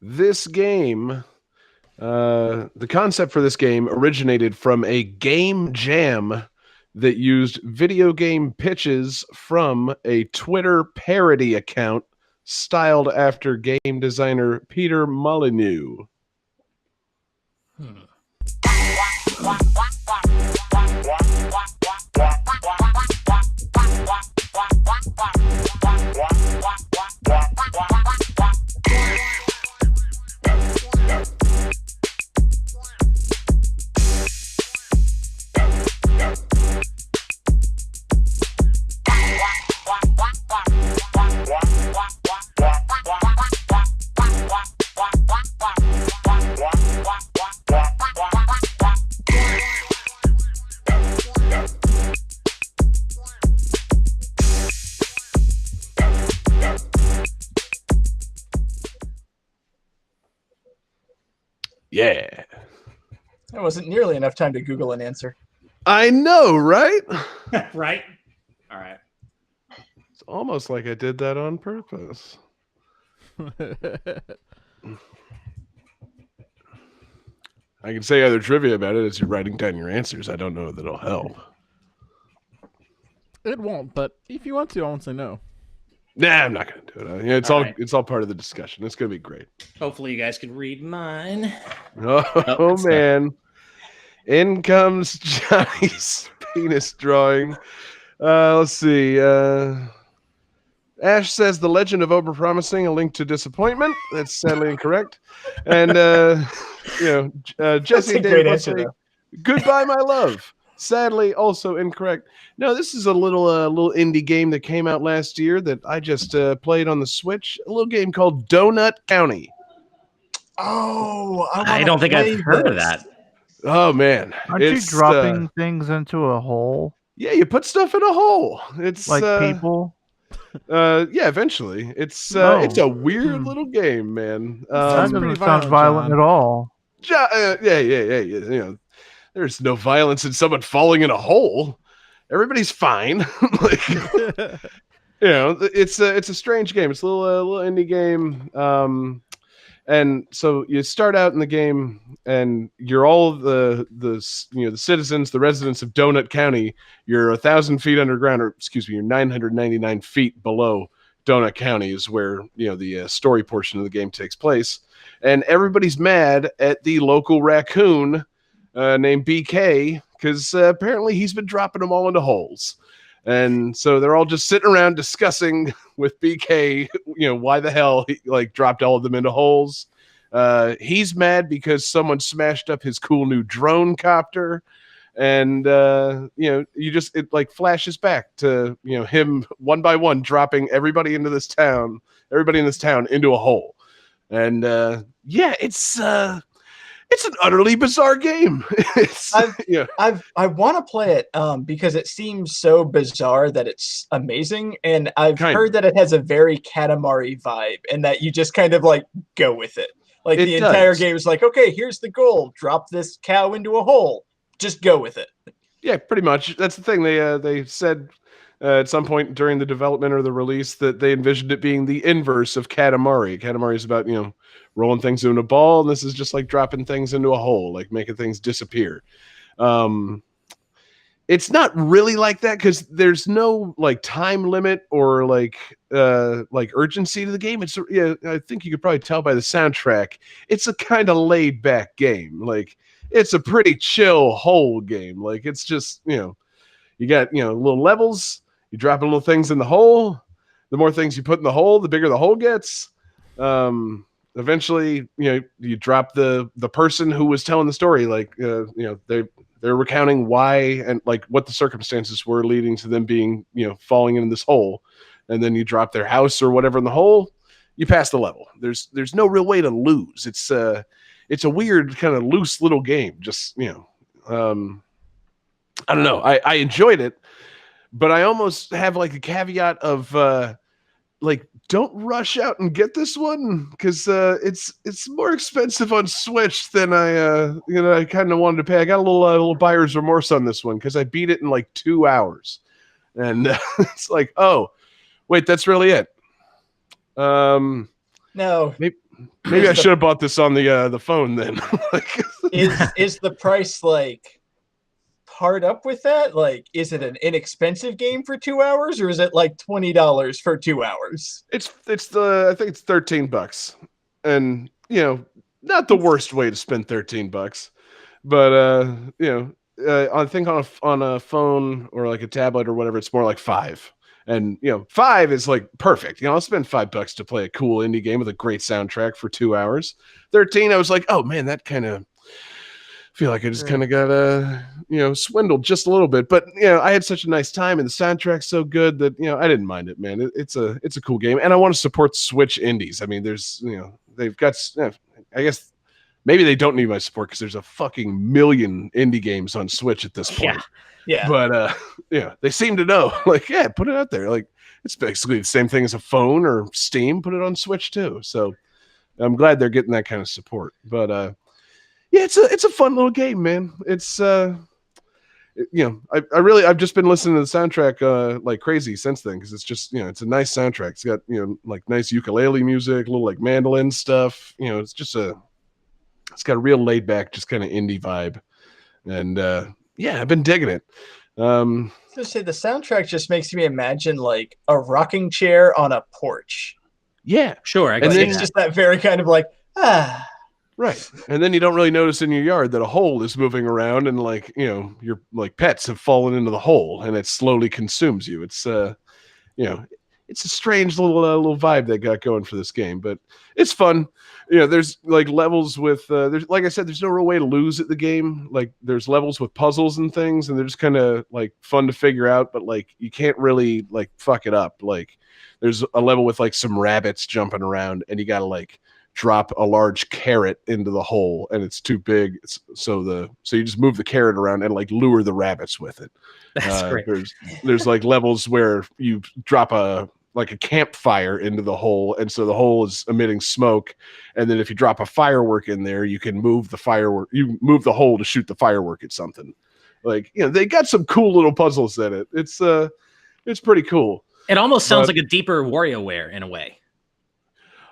S2: this game, the concept for this game originated from a game jam that used video game pitches from a Twitter parody account styled after game designer Peter Molyneux. Yeah.
S1: That wasn't nearly enough time to Google an answer.
S2: I know, right?
S7: Right? All right.
S2: It's almost like I did that on purpose. I can say other trivia about it as you're writing down your answers. I don't know if that'll help.
S4: It won't, but if you want to, I won't say no.
S2: Nah, I'm not going to do it. It's all it's all part of the discussion. It's going to be great.
S5: Hopefully, you guys can read mine.
S2: Oh man. In comes Johnny's penis drawing. Let's see. Ash says The Legend of Overpromising, A Link to Disappointment. That's sadly incorrect. And Jesse and Dave will say, Goodbye, My Love. Sadly, also incorrect. No, this is a little indie game that came out last year that I just played on the Switch. A little game called Donut County.
S1: Oh,
S5: I don't think I've heard of that.
S2: Oh man,
S3: aren't you dropping things into a hole?
S2: Yeah, you put stuff in a hole. It's
S3: like people.
S2: Yeah, eventually. It's a weird little game, man.
S3: That doesn't sound violent at all.
S2: Yeah. You know, there's no violence in someone falling in a hole. Everybody's fine. Like, you know, it's a strange game. It's a little indie game. And so you start out in the game, and you're all the citizens, the residents of Donut County. You're 1,000 feet underground, or excuse me, you're 999 feet below Donut County is where the story portion of the game takes place. And everybody's mad at the local raccoon named BK because apparently he's been dropping them all into holes. And so they're all just sitting around discussing with BK, why the hell he dropped all of them into holes. He's mad because someone smashed up his cool new drone copter. And, it flashes back to, him one by one dropping everybody in this town into a hole. And, it's an utterly bizarre game.
S1: I want to play it because it seems so bizarre that it's amazing, and I've heard that it has a very Katamari vibe, and that you just kind of go with it. The entire game is okay, here's the goal: drop this cow into a hole. Just go with it.
S2: Yeah, pretty much. That's the thing. They said at some point during the development or the release that they envisioned it being the inverse of Katamari. Katamari is about rolling things into a ball, and this is just dropping things into a hole, making things disappear. It's not really like that because there's no time limit or urgency to the game. It's I think you could probably tell by the soundtrack. It's a kind of laid back game. It's a pretty chill hole game. It's just you got little levels. You drop little things in the hole. The more things you put in the hole, the bigger the hole gets. Eventually, you drop the person who was telling the story. They're recounting why and what the circumstances were leading to them being falling into this hole, and then you drop their house or whatever in the hole. You pass the level. There's no real way to lose. It's a weird kind of loose little game. Just I don't know. I enjoyed it, but I almost have a caveat of don't rush out and get this one because it's more expensive on Switch than I kind of wanted to pay. I got a little buyer's remorse on this one because I beat it in 2 hours, and it's oh wait, that's really it.
S1: No.
S2: Maybe I should have bought this on the phone then.
S1: Is the price like part up with that? Like, is it an inexpensive game for 2 hours, or is it like $20 for 2 hours?
S2: I think it's $13, and not the worst way to spend $13, but I think on a phone or like a tablet or whatever, it's more like $5. And 5 is like perfect. I'll spend $5 to play a cool indie game with a great soundtrack for 2 hours. 13, I was like, oh man, that kind of feel like I just kind of got swindled just a little bit. But I had such a nice time, and the soundtrack's so good that I didn't mind it, man. It's a cool game, and I want to support Switch indies. I mean, there's they've got. I guess maybe they don't need my support because there's a fucking million indie games on Switch at this point.
S1: Yeah.
S2: But they seem to know. Like, yeah, put it out there. Like, it's basically the same thing as a phone or Steam. Put it on Switch too. So I'm glad they're getting that kind of support. But yeah, it's a fun little game, man. It's I've just been listening to the soundtrack like crazy since then, because it's just it's a nice soundtrack. It's got like nice ukulele music, a little like mandolin stuff. It's just it's got a real laid back, just kind of indie vibe, and yeah, I've been digging it.
S1: I was gonna say, the soundtrack just makes me imagine like a rocking chair on a porch.
S2: Yeah,
S5: sure.
S1: And then it's just that very kind of like
S2: right. And then you don't really notice in your yard that a hole is moving around, and like your like pets have fallen into the hole, and it slowly consumes you. It's it's a strange little vibe they got going for this game, but it's fun. There's like levels with there's, like I said, there's no real way to lose at the game. Like, there's levels with puzzles and things, and they're just kind of like fun to figure out, but like you can't really like fuck it up. Like, there's a level with like some rabbits jumping around, and you gotta like drop a large carrot into the hole, and it's too big, so you just move the carrot around and like lure the rabbits with it.
S5: That's great.
S2: There's like levels where you drop a campfire into the hole, and so the hole is emitting smoke, and then if you drop a firework in there, you can move the hole to shoot the firework at something. Like, they got some cool little puzzles in it. It's pretty cool.
S5: It almost sounds like a deeper WarioWare in a way.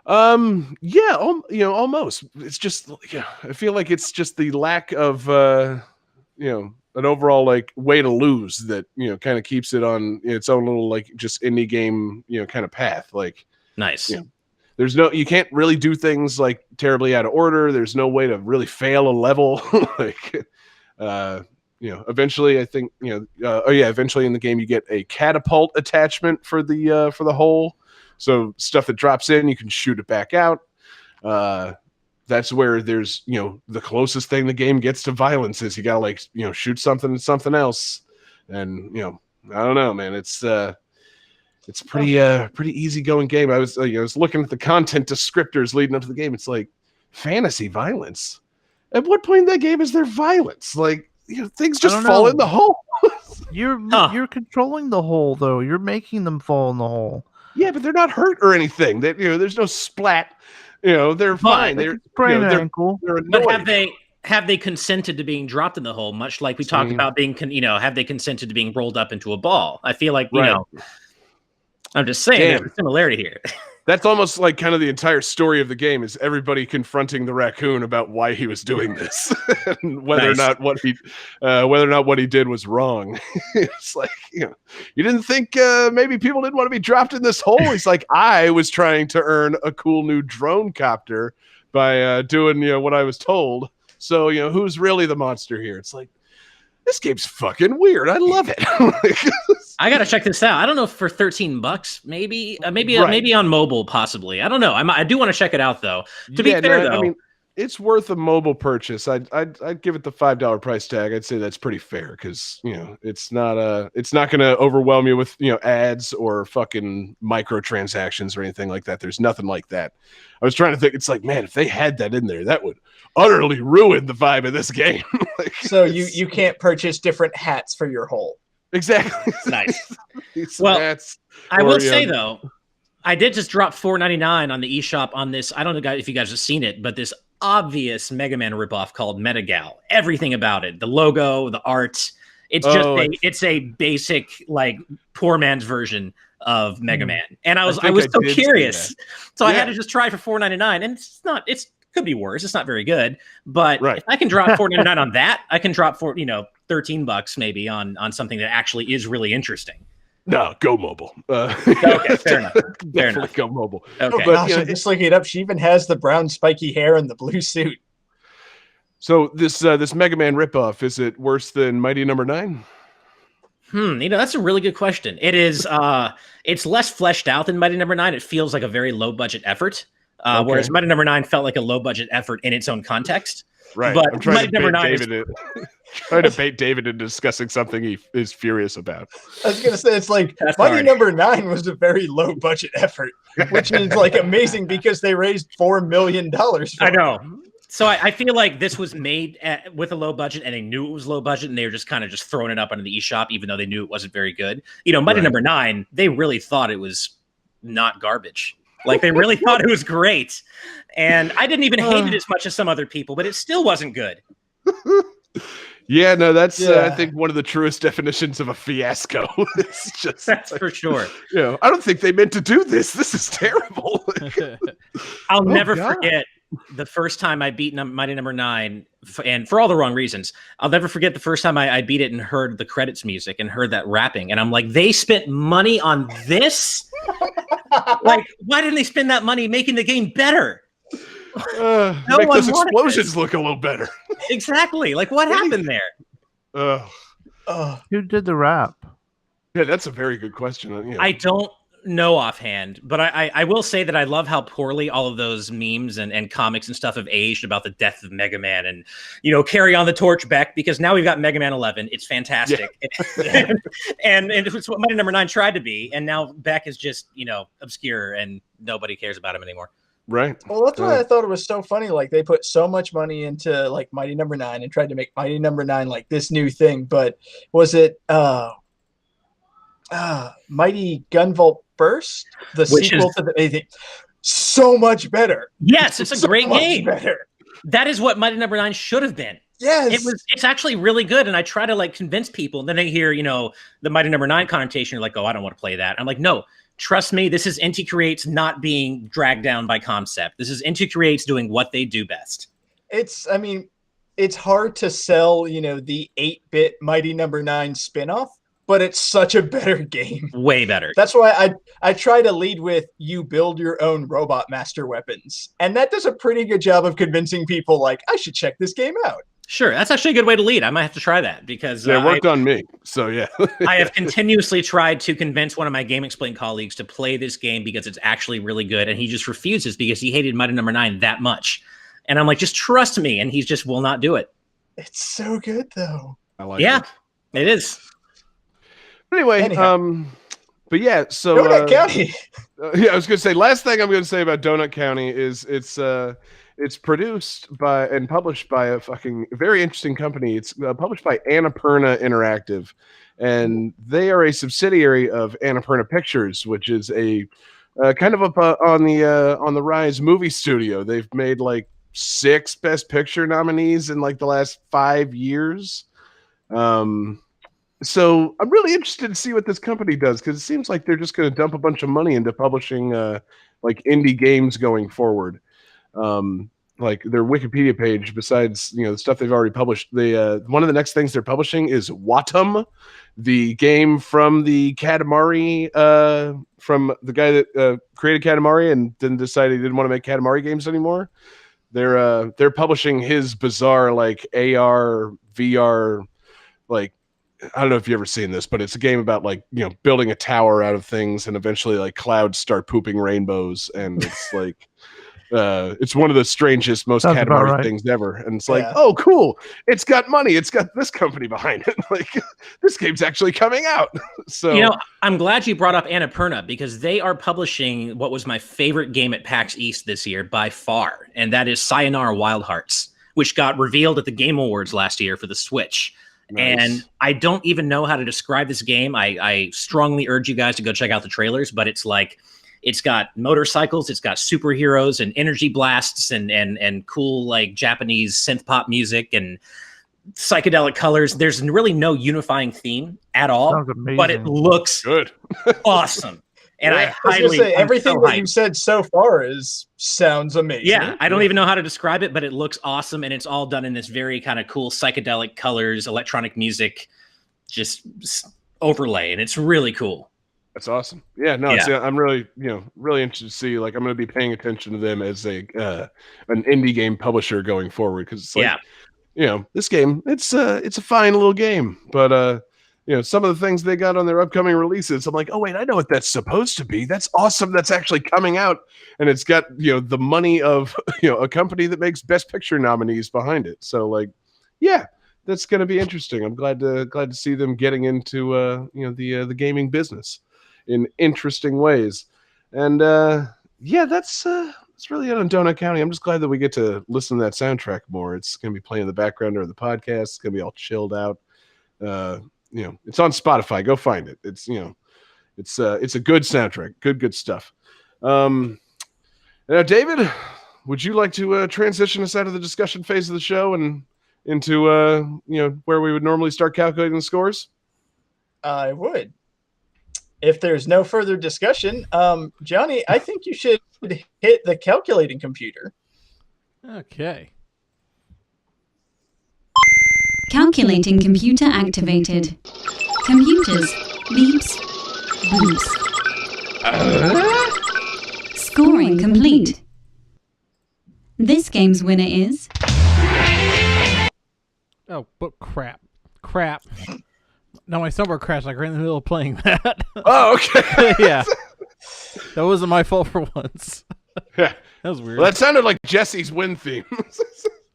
S2: Yeah, almost. It's just, I feel like it's just the lack of an overall like way to lose that kind of keeps it on its own little like just indie game kind of path. Like,
S5: nice.
S2: You can't really do things like terribly out of order. There's no way to really fail a level. Like, eventually I think eventually in the game you get a catapult attachment for the hole. So stuff that drops in, you can shoot it back out. That's where there's, the closest thing the game gets to violence is you gotta like, shoot something at something else. And, I don't know, man. It's pretty easygoing game. I was looking at the content descriptors leading up to the game. It's like fantasy violence. At what point in that game is there violence? Like, things just fall in the hole.
S3: You're controlling the hole, though. You're making them fall in the hole.
S2: Yeah, but they're not hurt or anything. That there's no splat. They're fine. They're
S3: ankle.
S2: They're annoyed.
S5: But have they consented to being dropped in the hole? Much like we talked about being, have they consented to being rolled up into a ball? I feel like I'm just saying there's a similarity here.
S2: That's almost like kind of the entire story of the game is everybody confronting the raccoon about why he was doing this, and whether or not what he did was wrong. It's like, you didn't think maybe people didn't want to be dropped in this hole. He's like, I was trying to earn a cool new drone copter by doing what I was told. So who's really the monster here? It's like, this game's fucking weird. I love it.
S5: I gotta check this out. I don't know, for $13, maybe on mobile, possibly. I don't know. I do want to check it out, though. To be fair, though,
S2: I mean, it's worth a mobile purchase. I'd give it the $5 price tag. I'd say that's pretty fair because it's not going to overwhelm you with ads or fucking microtransactions or anything like that. There's nothing like that. I was trying to think. It's like, man, if they had that in there, that would utterly ruin the vibe of this game.
S1: So you can't purchase different hats for your hole.
S2: Exactly.
S5: Nice. Well, I will say though, I did just drop $4.99 on the eShop on this. I don't know if you guys have seen it, but this obvious Mega Man ripoff called Metagal. Everything about it, the logo, the art. It's just it's a basic like poor man's version of Mega Man, and I was
S2: think I
S5: so
S2: did see
S5: curious,
S2: that.
S5: so I had to just try for $4.99, and it could be worse. It's not very good, but if I can drop $4.99 on that, I can drop for $13 maybe on something that actually is really interesting.
S2: No, go mobile.
S5: Okay, fair enough. Fair enough.
S2: Go mobile.
S1: Oh
S5: Okay.
S1: gosh, I'm just looking it up. She even has the brown spiky hair and the blue suit.
S2: So this Mega Man ripoff, is it worse than Mighty Number 9?
S5: That's a really good question. It is. It's less fleshed out than Mighty Number 9. It feels like a very low budget effort, whereas Mighty Number 9 felt like a low budget effort in its own context.
S2: Right.
S5: But
S2: I'm trying
S5: Mighty Number 9
S2: trying to bait David into discussing something he is furious about.
S1: I was gonna say it's like Mighty Number 9 was a very low budget effort, which is like amazing because they raised $4 million.
S5: I know. So I feel like this was made with a low budget, and they knew it was low budget, and they were just kind of just throwing it up onto the eShop, even though they knew it wasn't very good. Mighty Number 9, they really thought it was not garbage. Like, they really thought it was great. And I didn't even hate it as much as some other people, but it still wasn't good.
S2: Yeah, no, that's I think one of the truest definitions of a fiasco. It's just
S5: that's for sure.
S2: I don't think they meant to do this. This is terrible.
S5: I'll never forget the first time I beat Mighty Number 9, and for all the wrong reasons. I'll never forget the first time I beat it and heard the credits music and heard that rapping, and I'm like, they spent money on this? Like, why didn't they spend that money making the game better?
S2: Make those explosions look a little better.
S5: Exactly. Like, what happened there?
S3: Who did the rap?
S2: Yeah, that's a very good question.
S5: I don't know offhand, but I will say that I love how poorly all of those memes and comics and stuff have aged about the death of Mega Man, and carry on the torch, Beck, because now we've got Mega Man 11. It's fantastic. Yeah. and it's what Mighty Number 9 tried to be, and now Beck is just obscure and nobody cares about him anymore.
S2: Right.
S1: Well, that's why I thought it was so funny. Like, they put so much money into like Mighty Number 9 and tried to make Mighty Number 9 like this new thing. But was it Mighty Gunvolt Burst, the sequel to the anything? So much better.
S5: Yes, it's a great game.
S1: Better.
S5: That is what Mighty Number 9 should have been.
S1: Yes,
S5: it's actually really good, and I try to like convince people, and then they hear the Mighty Number 9 connotation, like, oh, I don't want to play that. I'm like, no. Trust me, this is Inti Creates not being dragged down by concept. This is Inti Creates doing what they do best.
S1: It's hard to sell, the 8-bit Mighty Number 9 spinoff, but it's such a better game.
S5: Way better.
S1: That's why I try to lead with you build your own robot master weapons. And that does a pretty good job of convincing people like, I should check this game out.
S5: Sure, that's actually a good way to lead. I might have to try that because
S2: it worked on me. So yeah,
S5: I have continuously tried to convince one of my Game Explain colleagues to play this game because it's actually really good, and he just refuses because he hated Mighty Number 9 that much. And I'm like, just trust me, and he just will not do it.
S1: It's so good though.
S2: I like it.
S5: It is.
S2: Anyway, but yeah, so
S1: Donut County.
S2: I was going to say, last thing I'm going to say about Donut County is it's produced by and published by a fucking very interesting company. It's published by Annapurna Interactive, and they are a subsidiary of Annapurna Pictures, which is a kind of up on the rise movie studio. They've made like 6 Best Picture nominees in like the last 5 years. So I'm really interested to see what this company does, because it seems like they're just going to dump a bunch of money into publishing like indie games going forward. Like their Wikipedia page, besides the stuff they've already published, one of the next things they're publishing is Watum, the game from the Katamari, from the guy that created Katamari and then decided he didn't want to make Katamari games anymore. They're publishing his bizarre like AR VR, like, I don't know if you've ever seen this, but it's a game about like building a tower out of things, and eventually like clouds start pooping rainbows, and it's like it's one of the strangest, most Katamari things ever. And it's like, oh, cool, it's got money, it's got this company behind it. Like, this game's actually coming out. So
S5: I'm glad you brought up Annapurna, because they are publishing what was my favorite game at PAX East this year by far, and that is Sayonara Wild Hearts, which got revealed at the Game Awards last year for the Switch. Nice. And I don't even know how to describe this game. I strongly urge you guys to go check out the trailers, but it's like, it's got motorcycles, it's got superheroes and energy blasts and cool like Japanese synth pop music and psychedelic colors. There's really no unifying theme at all, but it looks
S2: good.
S5: Awesome. And
S1: I was gonna say, everything that you said so far sounds amazing.
S5: Yeah, I don't even know how to describe it, but it looks awesome, and it's all done in this very kind of cool psychedelic colors, electronic music, just overlay, and it's really cool.
S2: That's awesome. Yeah, no, yeah. I'm really, really interested to see. Like, I'm going to be paying attention to them as an indie game publisher going forward, because it's like, this game, it's a fine little game, but some of the things they got on their upcoming releases, I'm like, oh wait, I know what that's supposed to be. That's awesome. That's actually coming out, and it's got the money of a company that makes Best Picture nominees behind it. So like, yeah, that's going to be interesting. I'm glad to see them getting into the gaming business in interesting ways. And that's really it on Donut County. I'm just glad that we get to listen to that soundtrack more. It's going to be playing in the background or the podcast. It's going to be all chilled out. It's on Spotify. Go find it. It's it's a good soundtrack. Good stuff. Now, David, would you like to transition us out of the discussion phase of the show and into where we would normally start calculating the scores?
S1: I would. If there's no further discussion, Johnny, I think you should hit the calculating computer.
S4: Okay.
S6: Calculating computer activated. Computers. Beeps. Boops. Scoring complete. This game's winner is...
S4: Oh, but crap. No, my soundboard crashed like right in the middle of playing that.
S2: Oh, okay.
S4: Yeah. That wasn't my fault for once.
S2: Yeah.
S4: That was weird.
S2: Well, that sounded like Jesse's win theme.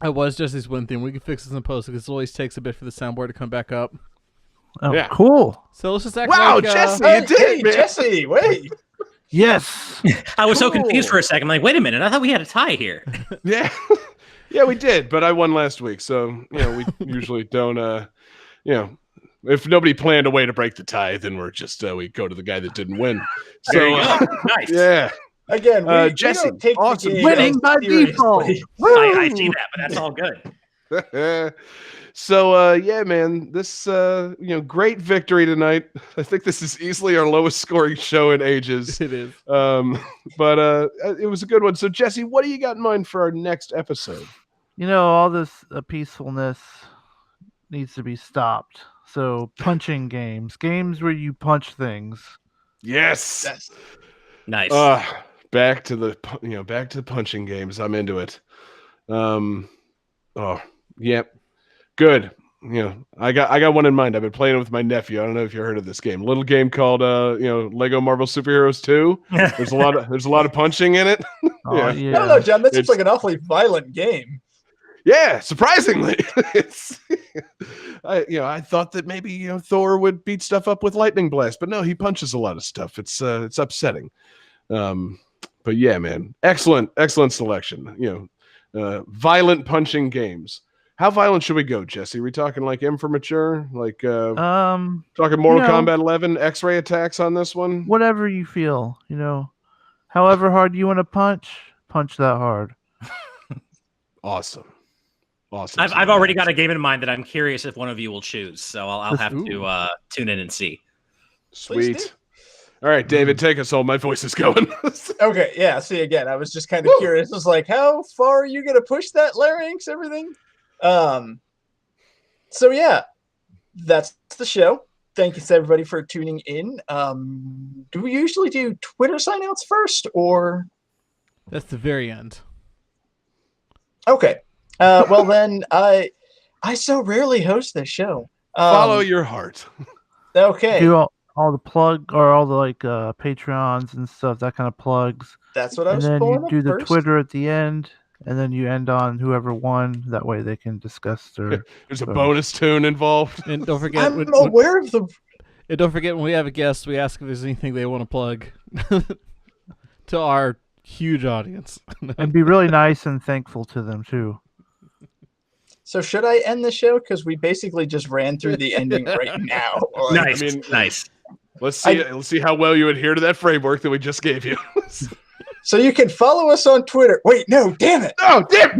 S4: It was Jesse's win theme. We can fix this in post because it always takes a bit for the soundboard to come back up.
S3: Oh, yeah. Cool.
S4: So let's just act
S2: like... Wow, Jesse, you did it, man.
S1: Jesse, wait.
S3: Yes.
S5: I was so confused for a second. I'm like, wait a minute. I thought we had a tie here.
S2: Yeah. Yeah, we did, but I won last week. So, we usually don't, if nobody planned a way to break the tie, then we're just, we go to the guy that didn't win. So,
S5: nice.
S2: Yeah.
S1: Again,
S2: Jesse,
S1: we don't take
S2: awesome.
S1: the game
S3: winning by default.
S5: I see that, but that's all good.
S2: So, yeah, man, this, great victory tonight. I think this is easily our lowest scoring show in ages.
S4: It is.
S2: But it was a good one. So, Jesse, what do you got in mind for our next episode?
S3: All this peacefulness needs to be stopped. So, punching games where you punch things.
S2: Yes.
S5: Nice.
S2: Back to the punching games. I'm into it. Yep. Good. I got one in mind. I've been playing it with my nephew. I don't know if you heard of this game. Little game called Lego Marvel Superheroes 2. There's a lot of punching in it.
S3: Yeah.
S1: I don't know, John. That seems like an awfully violent game.
S2: Yeah, surprisingly. I thought that maybe Thor would beat stuff up with lightning blast, but no, he punches a lot of stuff. It's upsetting. But yeah, man, excellent selection. Violent punching games. How violent should we go, Jesse? Are we talking like M for mature? Like talking Mortal Kombat 11 X-ray attacks on this one?
S3: Whatever you feel, however hard you want to punch that hard.
S2: Awesome.
S5: I've already got a game in mind that I'm curious if one of you will choose, so I'll have to tune in and see.
S2: Sweet. All right, David, take us home. My voice is going.
S1: Okay, yeah. See, again, I was just kind of curious. It was like, how far are you going to push that larynx, everything? So yeah, that's the show. Thank you to everybody for tuning in. Do we usually do Twitter signouts first, or?
S4: That's the very end.
S1: Okay. Well then, I so rarely host this show.
S2: Follow your heart.
S1: Okay.
S3: Do all the plug or all the Patreons and stuff, that kind of plugs.
S1: That's what I was.
S3: And then you do the
S1: first.
S3: Twitter at the end, and then you end on whoever won. That way they can discuss their.
S2: There's a bonus tune involved.
S4: And don't forget,
S1: I'm aware of the.
S4: And don't forget, when we have a guest, we ask if there's anything they want to plug to our huge audience.
S3: And be really nice and thankful to them too.
S1: So should I end the show? Because we basically just ran through the ending right now.
S5: Nice, nice.
S2: Let's see how well you adhere to that framework that we just gave you.
S1: So you can follow us on Twitter. Wait, no, damn it.
S2: Oh, damn.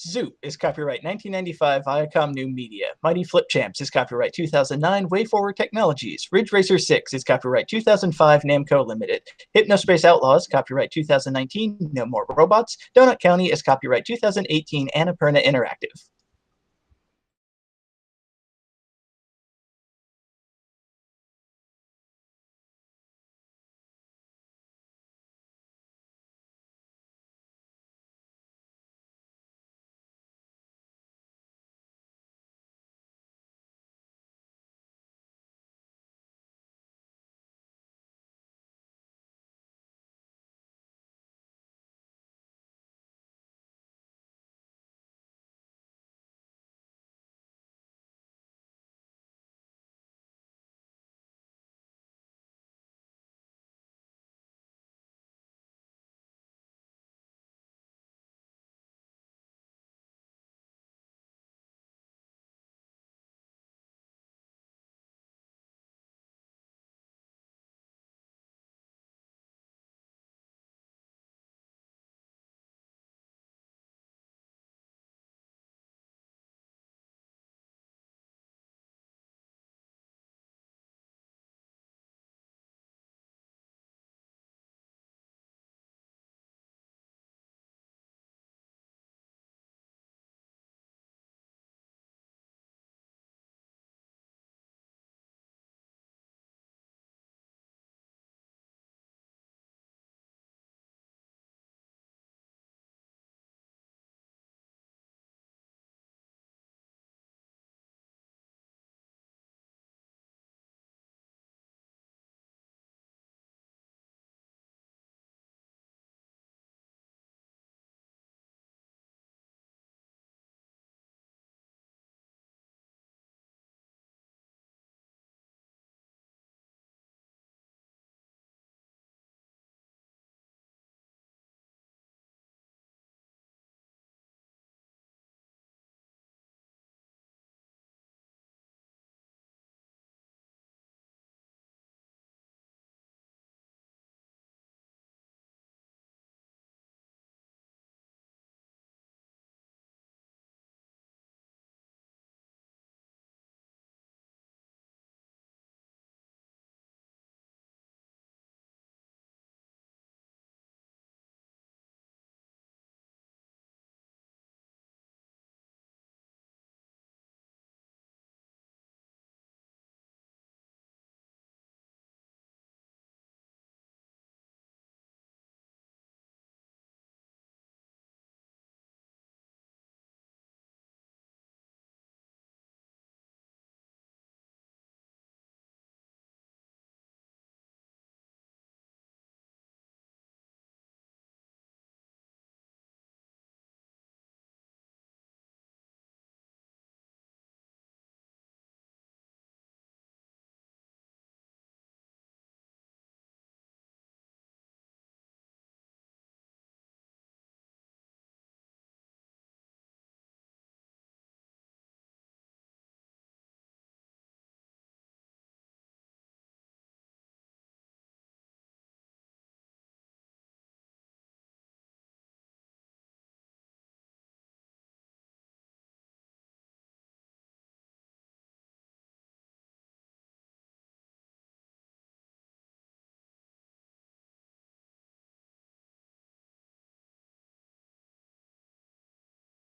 S1: Zoot is copyright 1995 Viacom New Media. Mighty Flip Champs is copyright 2009 WayForward Technologies. Ridge Racer 6 is copyright 2005 Namco Limited. Hypnospace Outlaws, copyright 2019 No More Robots. Donut County is copyright 2018 Annapurna Interactive.